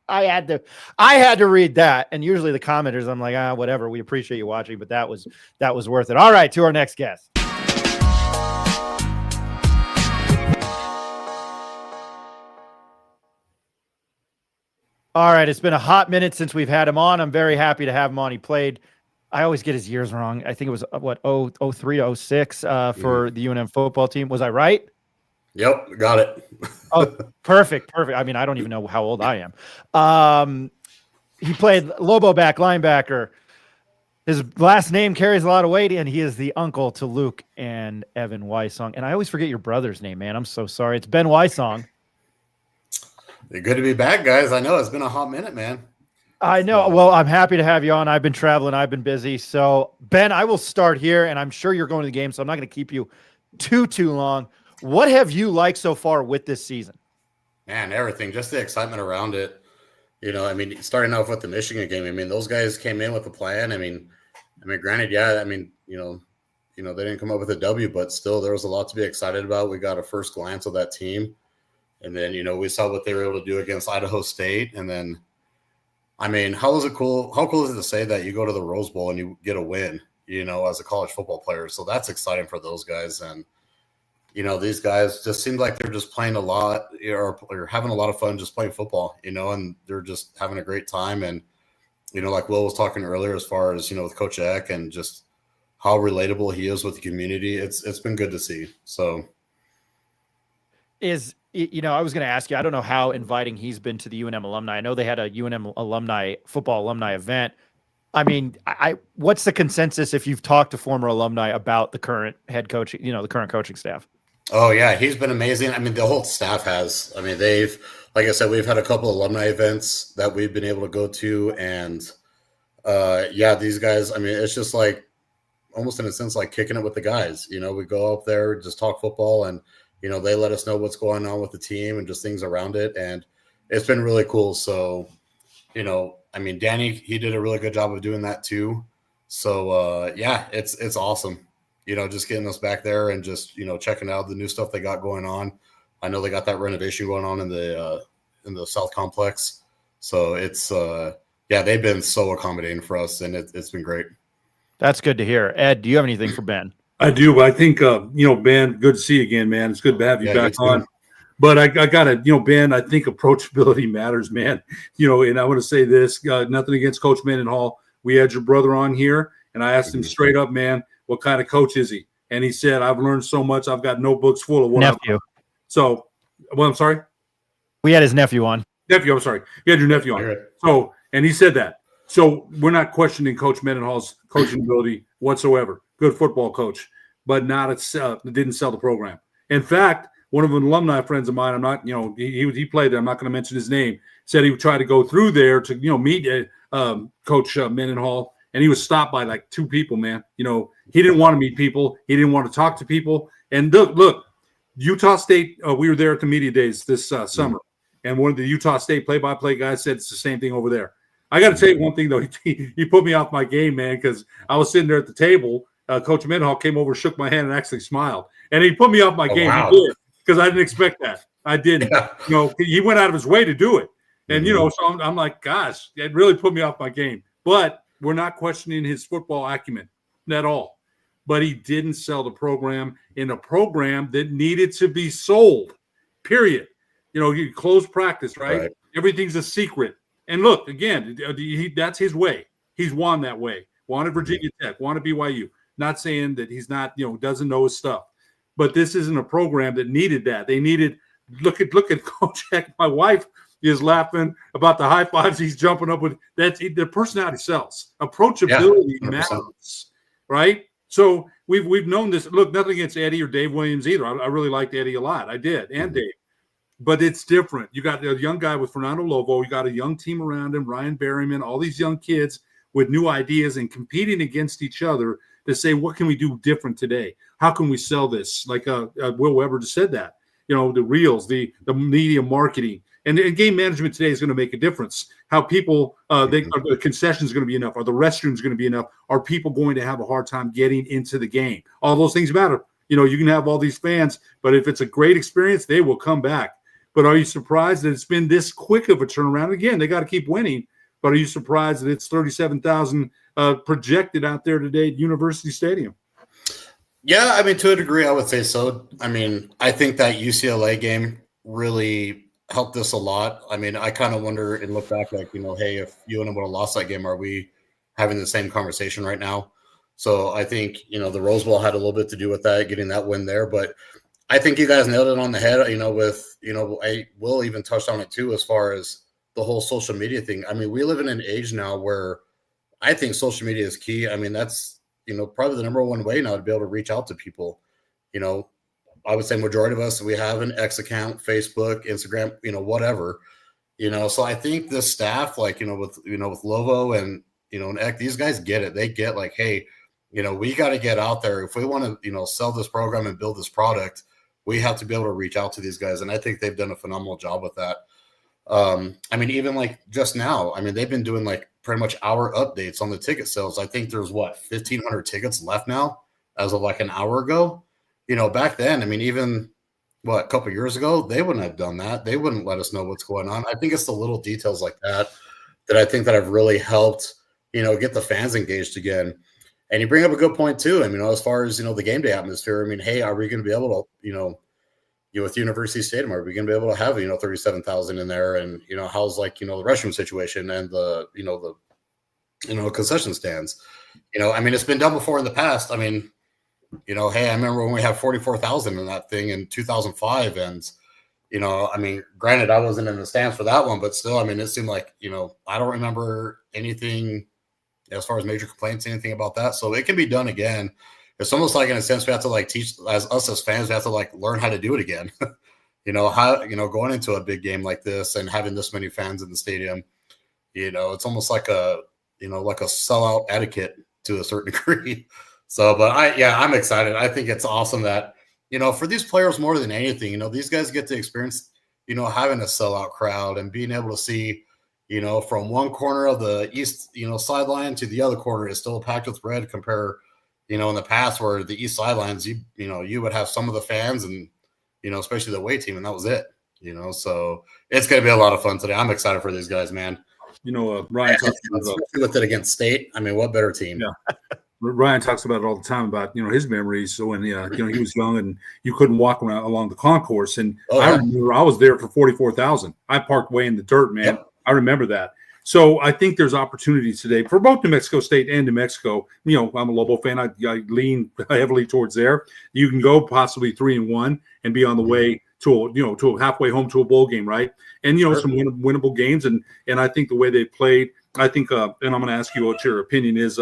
S4: I had to read that. And usually the commenters, I'm like, whatever. We appreciate you watching, but that was worth it. All right, to our next guest. All right, it's been a hot minute since we've had him on. I'm very happy to have him on. He played, I always get his years wrong. I think it was 03 to 06 for the UNM football team. Was I right?
S10: Yep, got it.
S4: Oh, perfect. I mean, I don't even know how old I am. He played Lobo back, linebacker. His last name carries a lot of weight, and he is the uncle to Luke and Evan Wysong. And I always forget your brother's name, man. I'm so sorry. It's Ben Wysong.
S10: Good to be back, guys. I know it's been a hot minute, man.
S4: I know. Well, I'm happy to have you on. I've been traveling. I've been busy. So, Ben, I will start here, and I'm sure you're going to the game, so I'm not going to keep you too long. What have you liked so far with this season?
S10: Man, everything. Just the excitement around it. You know, I mean, starting off with the Michigan game, I mean, those guys came in with a plan. I mean, granted, yeah, I mean, you know, they didn't come up with a W, but still there was a lot to be excited about. We got a first glance of that team. And then, you know, we saw what they were able to do against Idaho State. And then, I mean, how cool is it to say that you go to the Rose Bowl and you get a win, you know, as a college football player? So that's exciting for those guys. And, you know, these guys just seem like they're just playing a lot or having a lot of fun just playing football, you know, and they're just having a great time. And, you know, like Will was talking earlier, as far as, you know, with Coach Eck and just how relatable he is with the community, it's been good to see. So
S4: you know, I was going to ask you, I don't know how inviting he's been to the UNM alumni. I know they had a UNM football alumni event. I mean, what's the consensus if you've talked to former alumni about the current head coach, you know, the current coaching staff?
S10: Oh, yeah, he's been amazing. I mean, the whole staff has. I mean, like I said, we've had a couple alumni events that we've been able to go to. And, yeah, these guys, I mean, it's just like almost in a sense like kicking it with the guys. You know, we go up there, just talk football, and, you know, they let us know what's going on with the team and just things around it. And it's been really cool. So, you know, I mean, Danny, he did a really good job of doing that too. So, yeah, it's awesome. You know, just getting us back there and just, you know, checking out the new stuff they got going on. I know they got that renovation going on in the South Complex. So it's, yeah, they've been so accommodating for us, and it's been great.
S4: That's good to hear. Ed, do you have anything for Ben?
S5: I do, but I think, you know, Ben, good to see you again, man. It's good to have you back on. But I got to, you know, Ben, I think approachability matters, man. You know, and I want to say this, nothing against Coach Mendenhall. We had your brother on here, and I asked him straight up, man, what kind of coach is he? And he said, I've learned so much. I've got notebooks full of what
S4: nephew.
S5: So, well, I'm sorry?
S4: We had his nephew on.
S5: I'm sorry. You had your nephew on. So, and he said that. So we're not questioning Coach Mendenhall's coaching ability whatsoever. Good football coach, but didn't sell the program. In fact, one of the alumni friends of mine, I'm not, you know, he played there. I'm not going to mention his name. Said he would try to go through there to, you know, meet Coach Mendenhall, and he was stopped by like two people, man. You know, he didn't want to meet people. He didn't want to talk to people. And look, Utah State, we were there at the media days this summer, and one of the Utah State play-by-play guys said it's the same thing over there. I got to tell you one thing, though. He put me off my game, man, because I was sitting there at the table. Coach Mendenhall came over, shook my hand, and actually smiled. And he put me off my game.
S10: Wow.
S5: He did, because I didn't expect that. I didn't. Yeah. You know, he went out of his way to do it. And, you know, so I'm like, gosh, it really put me off my game. But we're not questioning his football acumen at all. But he didn't sell the program in a program that needed to be sold, period. You know, you close practice, right? Everything's a secret. And look, again, that's his way. He's won that way. Wanted Virginia Tech, wanted BYU. Not saying that he's not, you know, doesn't know his stuff. But this isn't a program that needed that. They needed, look at Coach Eck. My wife is laughing about the high fives he's jumping up with. That's the personality sells. Approachability matters, right? So we've known this. Look, nothing against Eddie or Dave Williams either. I really liked Eddie a lot. I did, and Dave. But it's different. You got a young guy with Fernando Lobo. You got a young team around him, Ryan Berryman, all these young kids with new ideas and competing against each other to say, what can we do different today? How can we sell this? Like Will Weber just said that. You know, the reels, the media marketing, And game management today is going to make a difference. How people, are the concessions going to be enough? Are the restrooms going to be enough? Are people going to have a hard time getting into the game? All those things matter. You can have all these fans, but if it's a great experience, they will come back. But are you surprised that it's been this quick of a turnaround? Again, they got to keep winning. But are you surprised that it's 37,000 projected out there today at University Stadium?
S10: Yeah, I mean, to a degree, I would say so. I mean, I think that UCLA game really helped us a lot. I mean, I kind of wonder and look back like, hey, if UNM would have lost that game, are we having the same conversation right now? So I think, the Rose Bowl had a little bit to do with that, getting that win there. But I think you guys nailed it on the head, I will even touch on it too, as far as the whole social media thing. I mean, we live in an age now where I think social media is key. I mean, that's, probably the number one way now to be able to reach out to people. I would say majority of us, we have an X account, Facebook, Instagram, whatever, so I think the staff, like, with Lovo and, and Eck, these guys get it. They get like, hey, we got to get out there. If we want to, sell this program and build this product, we have to be able to reach out to these guys. And I think they've done a phenomenal job with that. I mean, even like just now, I mean, they've been doing like pretty much hour updates on the ticket sales. I think there's 1,500 tickets left now as of like an hour ago. Back then, I mean, even a couple years ago, they wouldn't have done that. They wouldn't let us know what's going on. I think it's the little details like that I think that have really helped, get the fans engaged again. And you bring up a good point too. I mean, as far as, the game day atmosphere, I mean, hey, are we going to be able to, with University Stadium, are we going to be able to have, 37,000 in there? And, how's like, the restroom situation and the concession stands, I mean, it's been done before in the past. I mean, hey, I remember when we had 44,000 in that thing in 2005. And, I mean, granted, I wasn't in the stands for that one, but still, I mean, it seemed like, I don't remember anything as far as major complaints, anything about that. So it can be done again. It's almost like, in a sense, we have to like teach us as fans, we have to like learn how to do it again. How, going into a big game like this and having this many fans in the stadium, it's almost like like a sellout etiquette to a certain degree. So, but I'm excited. I think it's awesome that, for these players more than anything, these guys get to experience, having a sellout crowd and being able to see, from one corner of the east, sideline to the other corner is still packed with red. Compare, in the past where the east sidelines, you would have some of the fans and, especially the away team, and that was it. So it's going to be a lot of fun today. I'm excited for these guys, man.
S5: Ryan talks
S10: with it against State. I mean, what better team?
S5: Yeah. Ryan talks about it all the time about his memories. So when he was young and you couldn't walk around along the concourse, and I remember I was there for 44,000. I parked way in the dirt, man. Yep. I remember that. So I think there's opportunities today for both New Mexico State and New Mexico. I'm a Lobo fan. I lean heavily towards there. You can go possibly 3-1 and be on the way to a halfway home to a bowl game, right? And some winnable games. And I think the way they played, I think, and I'm going to ask you what your opinion is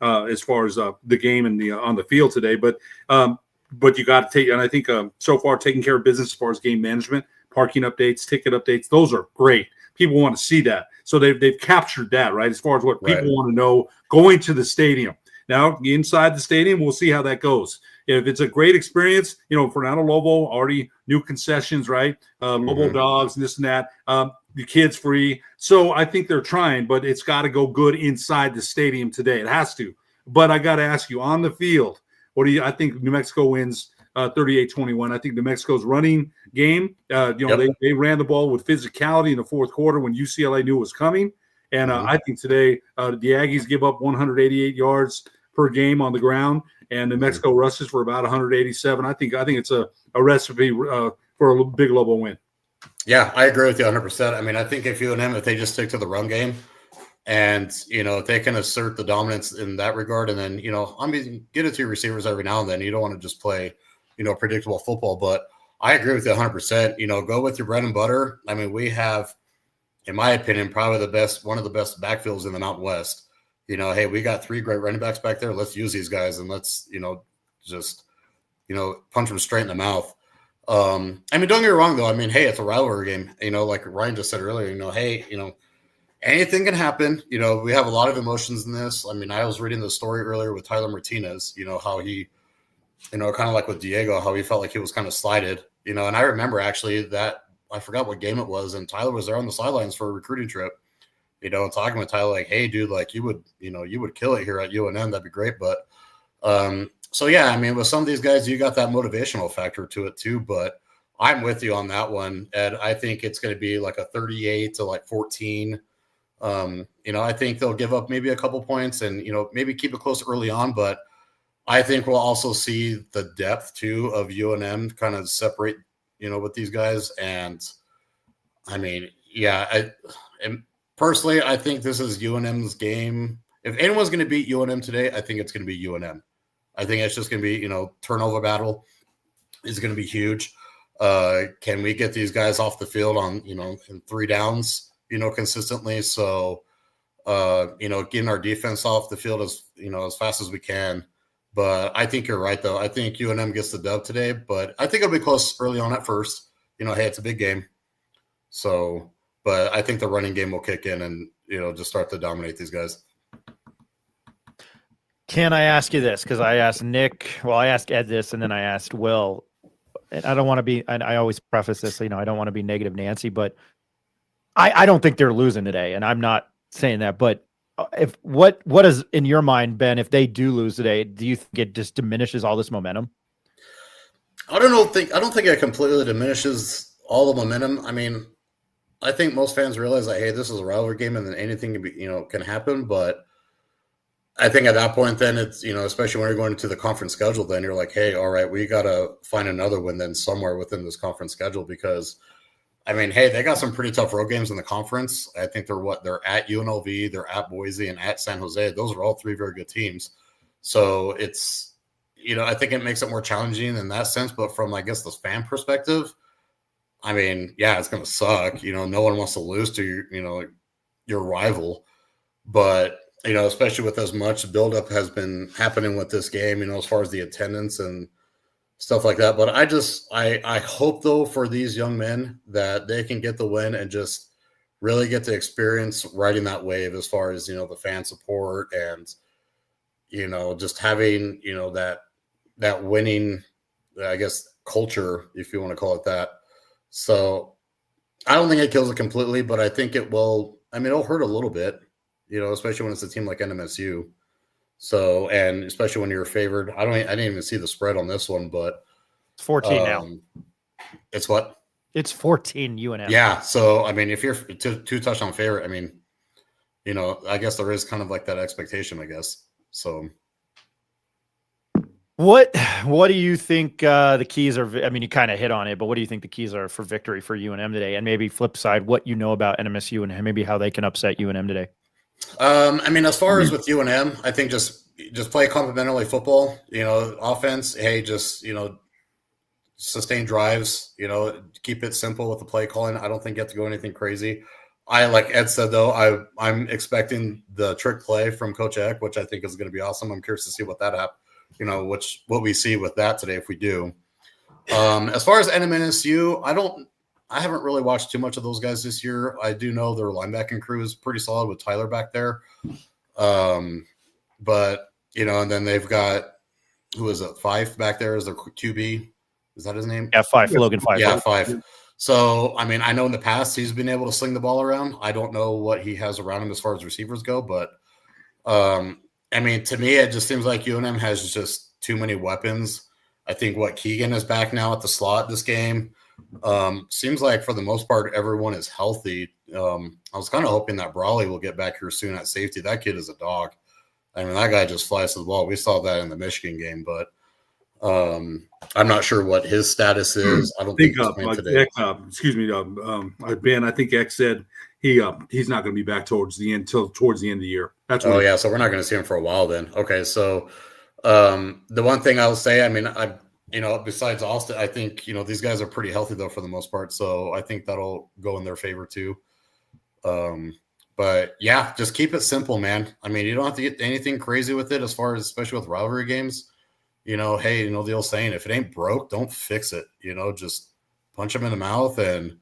S5: as far as the game and on the field today. But you got to take, and I think so far taking care of business as far as game management, parking updates, ticket updates, those are great. People want to see that. So they've captured that, right? As far as what people want to know going to the stadium. Now, inside the stadium, we'll see how that goes. If it's a great experience, Fernando Lobo, already new concessions, right? Lobo dogs and this and that. The kids free. So I think they're trying, but it's got to go good inside the stadium today. It has to. But I got to ask you, on the field, I think New Mexico wins 38-21. I think New Mexico's running game, they ran the ball with physicality in the fourth quarter when UCLA knew it was coming. And I think today the Aggies give up 188 yards per game on the ground, and New Mexico rushes for about 187. I think it's a recipe for a big Lobo win. Yeah, I agree with you 100%. I mean, I think if UNM, if they just stick to the run game and, if they can assert the dominance in that regard, and then, get it to your receivers every now and then. You don't want to just play, predictable football. But I agree with you 100%. Go with your bread and butter. I mean, we have, in my opinion, probably one of the best backfields in the Mountain West. Hey, we got 3 great running backs back there. Let's use these guys and let's, just, punch them straight in the mouth. I mean, don't get me wrong, though. I mean, hey, it's a rivalry game. Like Ryan just said earlier, hey, anything can happen. We have a lot of emotions in this. I mean, I was reading the story earlier with Tyler Martinez, how he, kind of like with Diego, how he felt like he was kind of slighted, and I remember actually that
S10: I forgot what game it was, and Tyler was there on the sidelines for a recruiting trip, talking with Tyler, like, hey, dude, like you would kill it here at UNM. That'd be great. But so, yeah, I mean, with some of these guys, you got that motivational factor to it too. But I'm with you on that one, Ed. I think it's going to be like a 38 to like 14. I think they'll give up maybe a couple points and, maybe keep it close early on. But I think we'll also see the depth too of UNM kind of separate, with these guys. And I mean, yeah, and personally, I think this is UNM's game. If anyone's going to beat UNM today, I think it's going to be UNM. I think it's just going to be, turnover battle is going to be huge. Can we get these guys off the field on, in 3 downs, consistently? So, getting our defense off the field as fast as we can. But I think you're right, though. I think UNM gets the dub today, but I think it'll be close early on at first. Hey, it's a big game. So, but I think the running game will kick in and, just start to dominate these guys.
S4: Can I ask you this? Because I asked I asked Ed this, and then I asked Will. And I don't want to be, and I always preface this, I don't want to be negative Nancy, but I don't think they're losing today. And I'm not saying that, but what is in your mind, Ben, if they do lose today, do you think it just diminishes all this momentum?
S10: I don't think it completely diminishes all the momentum. I mean, I think most fans realize that, hey, this is a rivalry game and then anything can be, can happen. But I think at that point, then it's, especially when you're going into the conference schedule, then you're like, hey, all right, we got to find another win then somewhere within this conference schedule, because I mean, hey, they got some pretty tough road games in the conference. I think they're at UNLV, they're at Boise, and at San Jose. Those are all 3 very good teams. So it's, I think it makes it more challenging in that sense. But from, I guess, the fan perspective, I mean, yeah, it's going to suck. No one wants to lose to your rival. But, especially with as much buildup has been happening with this game, as far as the attendance and stuff like that. But I hope, though, for these young men that they can get the win and just really get to experience riding that wave as far as, the fan support and, just having, that winning, I guess, culture, if you want to call it that. So I don't think it kills it completely, but I think it will. I mean, it'll hurt a little bit, especially when it's a team like NMSU. So, and especially when you're favored. I didn't even see the spread on this one, but
S4: it's 14 now.
S10: It's what?
S4: It's 14 UNM.
S10: Yeah. So, I mean, if you're 2 touchdown favorite, I mean, I guess there is kind of like that expectation, I guess. So,
S4: what do you think the keys are? I mean, you kind of hit on it, but what do you think the keys are for victory for UNM today? And maybe flip side, what about NMSU and maybe how they can upset UNM today?
S10: I mean, as far as with UNM, I think just play complementary football, offense. Hey, just, sustain drives, keep it simple with the play calling. I don't think you have to go anything crazy. Like Ed said, though, I'm expecting the trick play from Coach Eck, which I think is going to be awesome. I'm curious to see what what we see with that today, if we do. As far as NMSU, I haven't really watched too much of those guys this year. I do know their linebacking crew is pretty solid with Tyler back there. But, and then they've got, who is it, Fife back there as their QB. Is that his name?
S4: Yeah, Fife, Logan Fife.
S10: Yeah, Fife. So, I mean, I know in the past he's been able to sling the ball around. I don't know what he has around him as far as receivers go, but, I mean, to me, it just seems like UNM has just too many weapons. I think Keegan is back now at the slot this game. Seems like for the most part, everyone is healthy. I was kind of hoping that Brawley will get back here soon at safety. That kid is a dog. I mean, that guy just flies to the ball. We saw that in the Michigan game, but I'm not sure what his status is. I don't think today.
S5: Excuse me, Ben. I think X said he's not going to be back towards the end of the year. That's
S10: yeah. So we're not going to see him for a while then. Okay, so the one thing I'll say, I mean, besides Austin, I think these guys are pretty healthy though for the most part. So I think that'll go in their favor too. But yeah, just keep it simple, man. I mean, you don't have to get anything crazy with it as far as, especially with rivalry games. Hey, the old saying, if it ain't broke, don't fix it. Just punch them in the mouth and,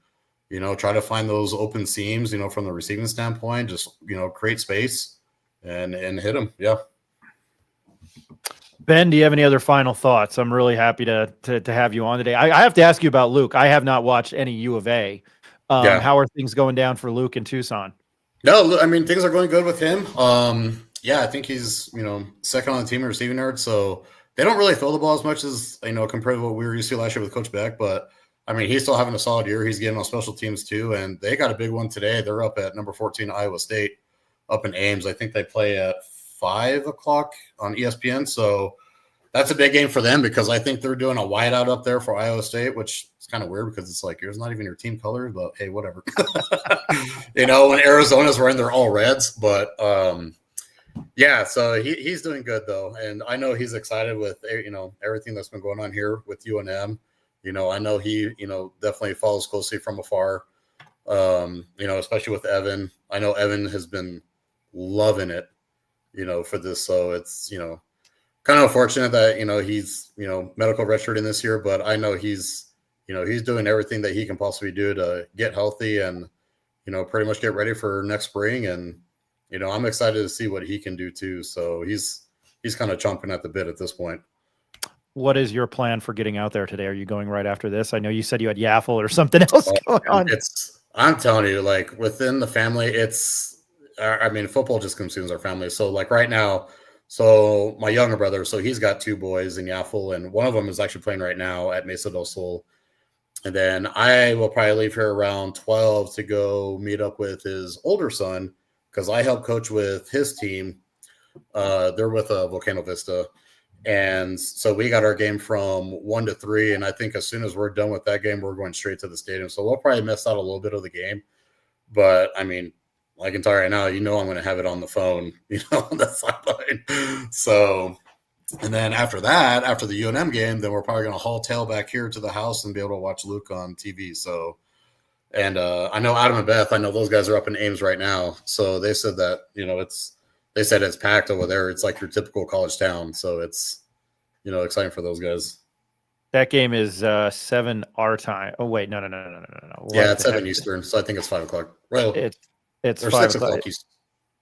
S10: try to find those open seams, from the receiving standpoint, just, create space and hit them. Yeah.
S4: Ben, do you have any other final thoughts? I'm really happy to have you on today. I have to ask you about Luke. I have not watched any U of A.
S10: Yeah.
S4: How are things going down for Luke in Tucson?
S10: No, I mean things are going good with him. Yeah, I think he's second on the team in receiving yards, so they don't really throw the ball as much as compared to what we were used to last year with Coach Beck. But I mean, he's still having a solid year. He's getting on special teams too, and they got a big one today. They're up at number 14 Iowa State, up in Ames. I think they play at 5:00 on ESPN. So that's a big game for them because I think they're doing a whiteout up there for Iowa State, which is kind of weird because it's like it's not even your team colors, but hey, whatever. When Arizona's wearing their all reds, but yeah, so he's doing good though, and I know he's excited with everything that's been going on here with UNM. I know he definitely follows closely from afar. Especially with Evan. I know Evan has been loving it, for this. So it's kind of unfortunate that he's medical redshirt in this year, but I know he's doing everything that he can possibly do to get healthy and pretty much get ready for next spring. And I'm excited to see what he can do too. So he's kind of chomping at the bit at this point.
S4: What is your plan for getting out there today? Are you going right after this? I know you said you had Yaffle or something else going on.
S10: I'm telling you, like within the family, football just consumes our family. So like right now, so my younger brother, so he's got two boys in Yaffle, and one of them is actually playing right now at Mesa del Sol. And then I will probably leave here around 12 to go meet up with his older son because I help coach with his team. They're with Volcano Vista. And so we got our game from 1 to 3. And I think as soon as we're done with that game, we're going straight to the stadium. So we'll probably miss out a little bit of the game. But I mean, I can tell you right now, I'm going to have it on the phone, on the sideline. So, and then after that, after the UNM game, then we're probably going to haul tail back here to the house and be able to watch Luke on TV. So, and I know Adam and Beth, I know those guys are up in Ames right now. So they said that, they said it's packed over there. It's like your typical college town. So it's, exciting for those guys.
S4: That game is 7 our time. Oh, wait. No.
S10: Yeah, it's 7 Eastern. So I think it's 5:00. Well,
S4: it's
S10: 5 o'clock Eastern.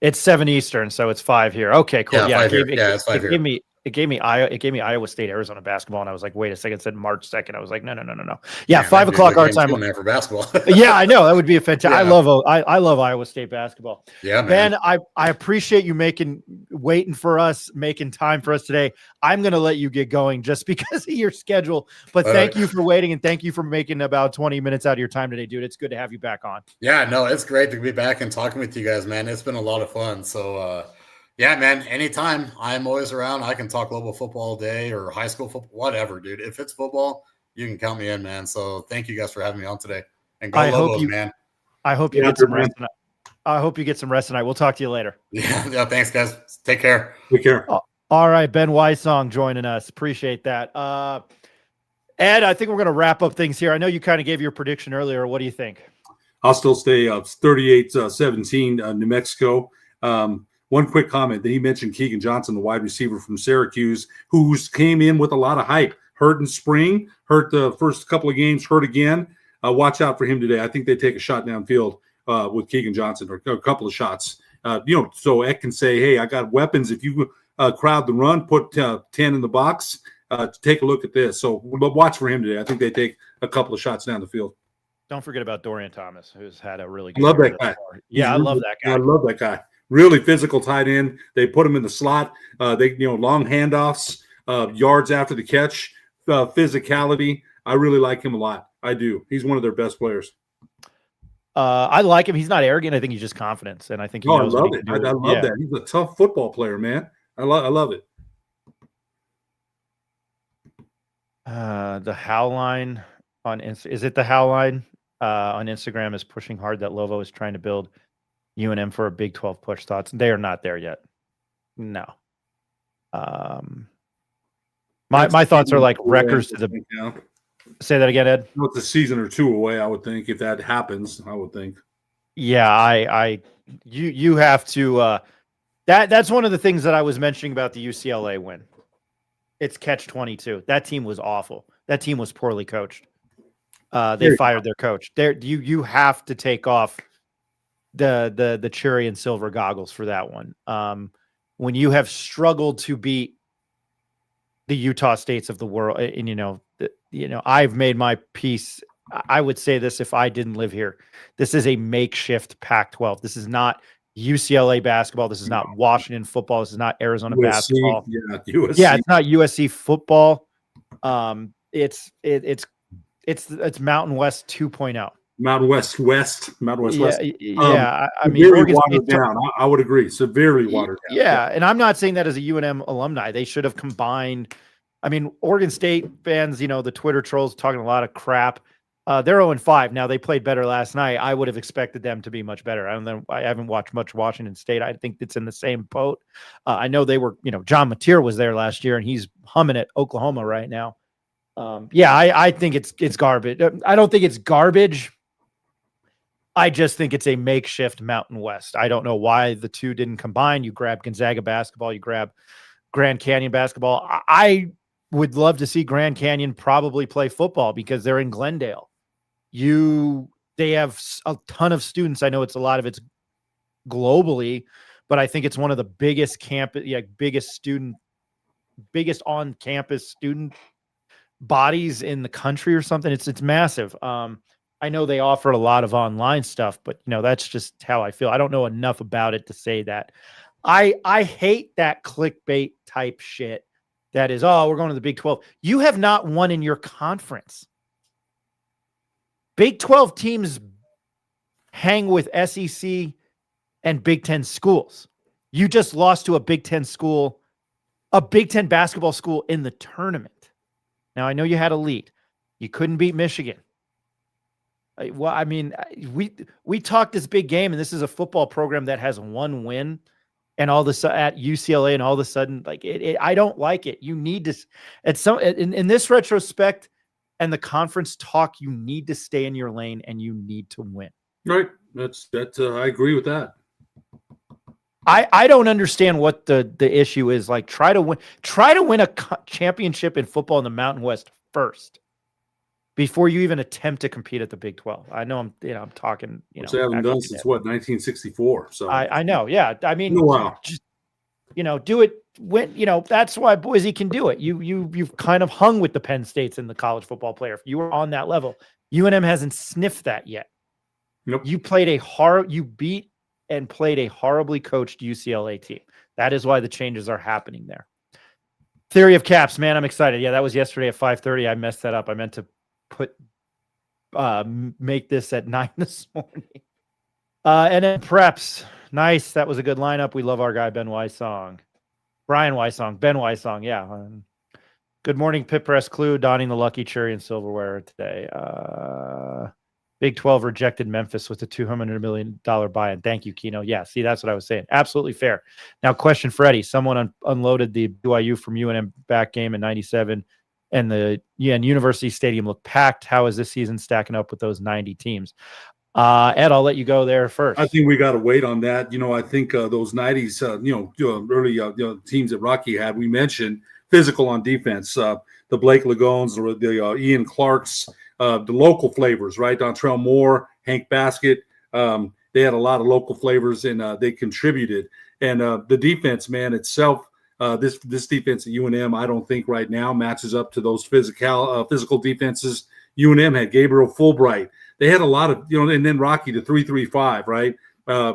S4: It's 7 Eastern, so it's 5 here. Okay, cool.
S10: Yeah, it's 5 here.
S4: It gave me Iowa State, Arizona basketball, and I was like, wait a second, it said March 2nd. I was like, no. Yeah, 5 o'clock our time.
S10: There for basketball.
S4: Yeah, I know. That would be a fantastic. Yeah. I love Iowa State basketball.
S10: Yeah, man.
S4: Ben, I appreciate you waiting for us, making time for us today. I'm going to let you get going just because of your schedule, but thank you for waiting, and thank you for making about 20 minutes out of your time today, dude. It's good to have you back on.
S10: Yeah, no, it's great to be back and talking with you guys, man. It's been a lot of fun. So, yeah, man, anytime. I'm always around. I can talk global football all day or high school football, whatever, dude. If it's football, you can count me in, man. So thank you guys for having me on today. And go Lobos, man.
S4: I hope you get some rest tonight. I hope you get some rest tonight. We'll talk to you later.
S10: Yeah, thanks, guys. Take care.
S5: Take care.
S4: All right, Ben Wysong joining us. Appreciate that. Ed, I think we're going to wrap up things here. I know you kind of gave your prediction earlier. What do you think?
S5: I'll still stay 38-17 New Mexico. One quick comment that he mentioned Keegan Johnson, the wide receiver from Syracuse, who came in with a lot of hype. Hurt in spring, hurt the first couple of games, hurt again. Watch out for him today. I think they take a shot downfield with Keegan Johnson, or a couple of shots. So Eck can say, hey, I got weapons. If you crowd the run, put 10 in the box, take a look at this. So watch for him today. I think they take a couple of shots down the field.
S4: Don't forget about Dorian Thomas, who's had a really good
S5: love that guy.
S4: Yeah, I love that guy.
S5: I love that guy. Really physical tight end. They put him in the slot. They long handoffs, yards after the catch, physicality. I really like him a lot. I do. He's one of their best players.
S4: I like him. He's not arrogant. I think he's just confident, and I think he knows
S5: I love
S4: what he
S5: it.
S4: can do.
S5: I love that. He's a tough football player, man. I love it.
S4: The Howline on is it the Howline on Instagram is pushing hard that Lovo is trying to build UNM for a Big 12 push. Thoughts? They are not there yet. No. My thoughts are like records to the. Say that again, Ed.
S5: It's a season or two away, I would think. If that happens, I would think.
S4: Yeah, you have to. That's one of the things that I was mentioning about the UCLA win. It's catch-22. That team was awful. That team was poorly coached. They fired their coach. You have to take off the cherry and silver goggles for that one. When you have struggled to beat the Utah States of the world. And, I've made my peace. I would say this if I didn't live here. This is a makeshift Pac-12. This is not UCLA basketball. This is not Washington football. This is not Arizona
S5: USC,
S4: basketball.
S5: yeah, USC.
S4: Yeah, it's not USC football. It's Mountain West 2.0.
S5: Mountain West.
S4: Yeah. I mean,
S5: severely watered down. I would agree. Severely watered down.
S4: Yeah, and I'm not saying that as a UNM alumni. They should have combined. I mean, Oregon State fans, the Twitter trolls talking a lot of crap. They're 0-5. Now they played better last night. I would have expected them to be much better. I haven't watched much Washington State. I think it's in the same boat. I know they were, John Mateer was there last year and he's humming at Oklahoma right now. I think it's garbage. I don't think it's garbage. I just think it's a makeshift Mountain West. I don't know why the two didn't combine. You grab Gonzaga basketball, you grab Grand Canyon basketball. I would love to see Grand Canyon probably play football because they're in Glendale. They have a ton of students. I know a lot of it's globally, but I think it's one of the biggest biggest on campus student bodies in the country or something. It's massive. I know they offer a lot of online stuff, but that's just how I feel. I don't know enough about it to say that. I hate that clickbait type shit that is, we're going to the Big 12. You have not won in your conference. Big 12 teams hang with SEC and Big 10 schools. You just lost to a Big 10 school, a Big 10 basketball school in the tournament. Now, I know you had a lead. You couldn't beat Michigan. Well, I mean, we talked this big game, and this is a football program that has one win, and all this at UCLA, and all of a sudden, like I don't like it. You need to, in this retrospect, and the conference talk, you need to stay in your lane, and you need to win.
S5: Right. That's I agree with that.
S4: I don't understand what the issue is. Like, try to win a championship in football in the Mountain West first, before you even attempt to compete at the Big 12. I know I'm talking,
S5: Which they haven't done since 1964. So
S4: I know. Yeah. I mean,
S5: wow.
S4: Just, do it when, that's why Boise can do it. You've kind of hung with the Penn States and the college football player. If you were on that level, UNM hasn't sniffed that yet.
S5: Nope.
S4: You beat and played a horribly coached UCLA team. That is why the changes are happening there. Theory of Caps, man, I'm excited. Yeah, that was yesterday at 5:30. I messed that up. I meant to make this at 9 this morning. And then preps. Nice. That was a good lineup. We love our guy, Ben Wysong. Brian Wysong. Ben Wysong. Yeah. Good morning, Pit Press Clue, donning the lucky cherry and silverware today. Big 12 rejected Memphis with a $200 million buy-in. Thank you, Keno. Yeah, see, that's what I was saying. Absolutely fair. Now, question, Freddie. Someone unloaded the BYU from UNM back game in 97, and University Stadium looked packed. How is this season stacking up with those 90 teams? Ed, I'll let you go there first.
S5: I think we got to wait on that. I think those 90s, early teams that Rocky had, we mentioned physical on defense. The Blake Lagones, the Ian Clarks, the local flavors, right? Dontrell Moore, Hank Baskett. They had a lot of local flavors, and they contributed. And the defense, man, itself, this defense at UNM, I don't think right now matches up to those physical defenses. UNM had Gabriel Fulbright. They had a lot of, and then Rocky, the 3-3-5, right?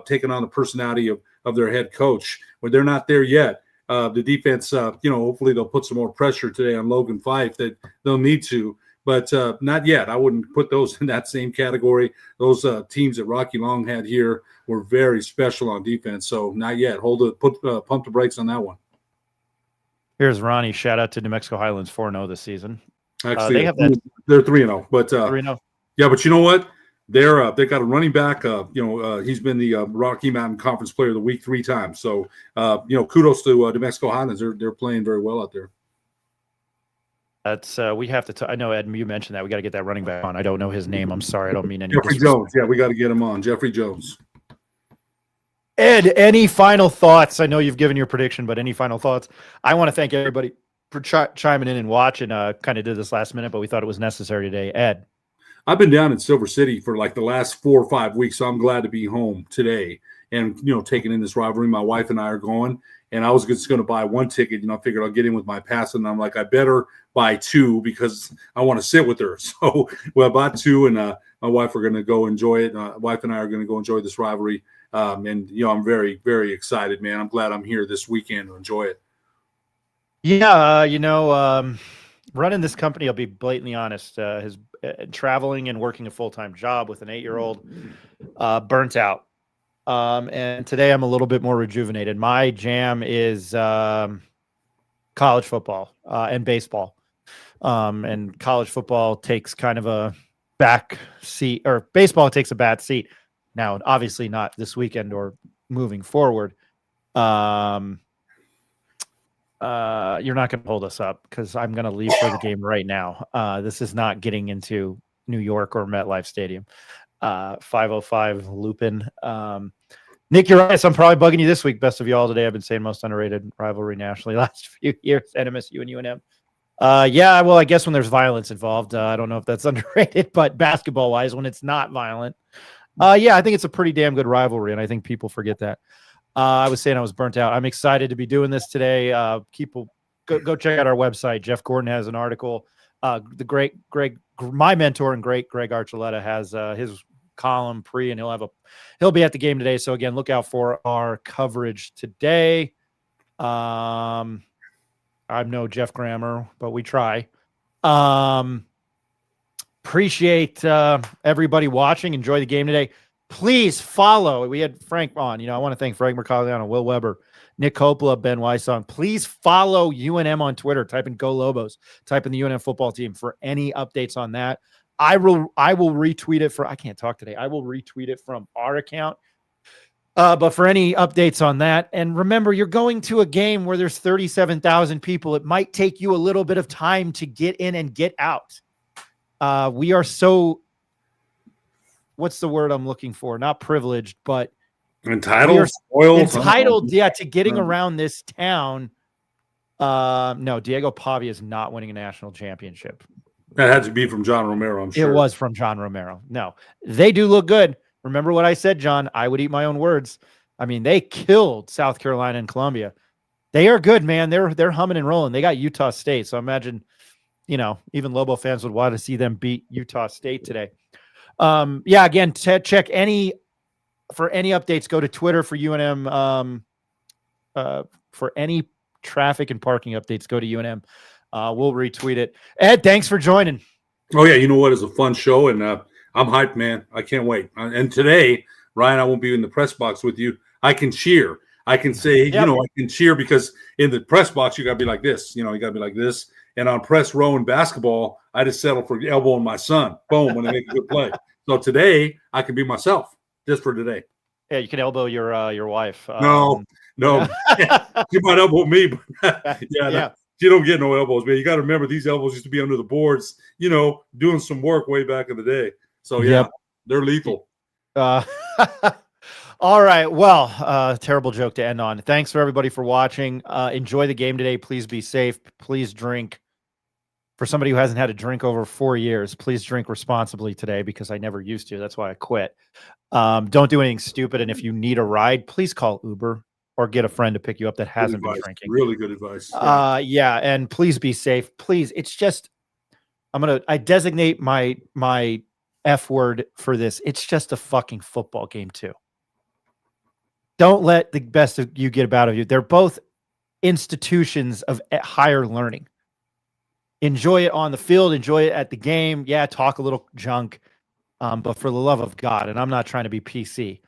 S5: Taking on the personality of their head coach. But they're not there yet. The defense, hopefully they'll put some more pressure today on Logan Fife that they'll need to, but not yet. I wouldn't put those in that same category. Those teams that Rocky Long had here were very special on defense. So not yet. Pump the brakes on that one.
S4: Here's Ronnie. Shout out to New Mexico Highlands 4-0 this season.
S5: Actually,
S4: they have that.
S5: They're 3-0, but
S4: 3-0.
S5: Yeah, but you know what? They got a running back. He's been the Rocky Mountain Conference Player of the Week 3 times. So kudos to New Mexico Highlands. They're playing very well out there.
S4: That's we have to. I know Ed, you mentioned that we got to get that running back on. I don't know his name. I'm sorry. I don't mean any.
S5: Jeffrey Jones. Yeah, we got to get him on. Jeffrey Jones.
S4: Ed, any final thoughts? I know you've given your prediction, but any final thoughts? I want to thank everybody for chiming in and watching. Kind of did this last minute, but we thought it was necessary today. Ed.
S5: I've been down in Silver City for like the last 4 or 5 weeks, so I'm glad to be home today and taking in this rivalry. My wife and I are going, And I was just going to buy one ticket. I figured I'll get in with my pass. And I'm like, I better buy two because I want to sit with her. So I bought two, and my wife are going to go enjoy it. Wife and I are going to go enjoy this rivalry. And I'm very, very excited, man. I'm glad I'm here this weekend to enjoy it.
S4: Yeah, running this company, I'll be blatantly honest, his traveling and working a full-time job with an 8-year-old, burnt out. And today I'm a little bit more rejuvenated. My jam is college football and baseball. And college football takes kind of a back seat, or baseball takes a back seat. Now, obviously not this weekend or moving forward. You're not going to hold us up because I'm going to leave for the game right now. This is not getting into New York or MetLife Stadium. 505 Lupin. Nick, you're right. So I'm probably bugging you this week. Best of you all today. I've been saying most underrated rivalry nationally last few years, NMSU and UNM. Yeah, well, I guess when there's violence involved, I don't know if that's underrated, but basketball-wise, when it's not violent, yeah, I think it's a pretty damn good rivalry, and I think people forget that. I was saying I was burnt out. I'm excited to be doing this today. People, go check out our website. Jeff Gordon has an article. The great Greg, my mentor and great Greg Archuleta has his column and he'll be at the game today. So again, look out for our coverage today. I'm no Jeff Grammer, but we try. Appreciate everybody watching. Enjoy the game today. Please follow. We had Frank on. I want to thank Frank Mercaliano, Will Weber, Nick Coppola, Ben Wysong. Please follow UNM on Twitter. Type in Go Lobos. Type in the UNM football team for any updates on that. I will retweet it I can't talk today. I will retweet it from our account. But for any updates on that, and remember, you're going to a game where there's 37,000 people. It might take you a little bit of time to get in and get out. We are so, what's the word I'm looking for? Not privileged, but
S5: entitled,
S4: to getting around this town. No, Diego Pavia is not winning a national championship.
S5: That had to be from John Romero, I'm sure.
S4: It was from John Romero. No, they do look good. Remember what I said, John? I would eat my own words. I mean, they killed South Carolina and Columbia. They are good, man. They're humming and rolling. They got Utah State. So imagine, even Lobo fans would want to see them beat Utah State today. Yeah, again, check for any updates. Go to Twitter for UNM. For any traffic and parking updates, go to UNM. We'll retweet it. Ed, thanks for joining.
S5: Oh, yeah. You know what? It's a fun show, and I'm hyped, man. I can't wait. And today, Ryan, I won't be in the press box with you. I can cheer. I can say, I can cheer because in the press box, you got to be like this. You got to be like this. And on press row in basketball, I just settle for elbowing my son. Boom, when they make a good play. So today, I can be myself just for today.
S4: Yeah, you can elbow your wife.
S5: No. She might elbow me, but yeah. You don't get no elbows, man. You got to remember these elbows used to be under the boards, doing some work way back in the day. So, they're lethal.
S4: All right. Well, terrible joke to end on. Thanks for everybody for watching. Enjoy the game today. Please be safe. Please drink. For somebody who hasn't had a drink over 4 years, please drink responsibly today because I never used to. That's why I quit. Don't do anything stupid. And if you need a ride, please call Uber. Or get a friend to pick you up that hasn't been drinking.
S5: Really good advice.
S4: Yeah, and please be safe. Please, it's just I designate my F word for this. It's just a fucking football game too. Don't let the best of you get out of you. They're both institutions of higher learning. Enjoy it on the field. Enjoy it at the game. Yeah, talk a little junk, but for the love of God, and I'm not trying to be PC.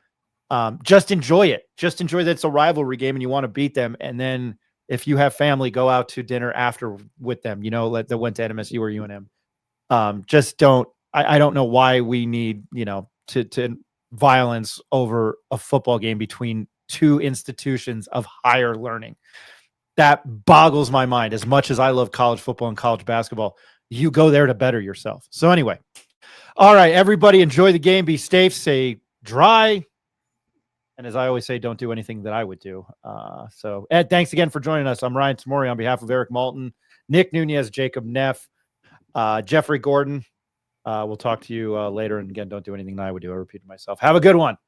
S4: Just enjoy it. Just enjoy that it's a rivalry game and you want to beat them. And then if you have family, go out to dinner after with them, that went to NMSU or UNM. Just don't, I don't know why we need, to violence over a football game between two institutions of higher learning. That boggles my mind. As much as I love college football and college basketball, you go there to better yourself. So anyway, all right, everybody enjoy the game. Be safe, stay dry. And as I always say, don't do anything that I would do. So, Ed, thanks again for joining us. I'm Ryan Tamori on behalf of Eric Malton, Nick Nunez, Jacob Neff, Jeffrey Gordon. We'll talk to you later. And again, don't do anything that I would do. I repeated myself. Have a good one.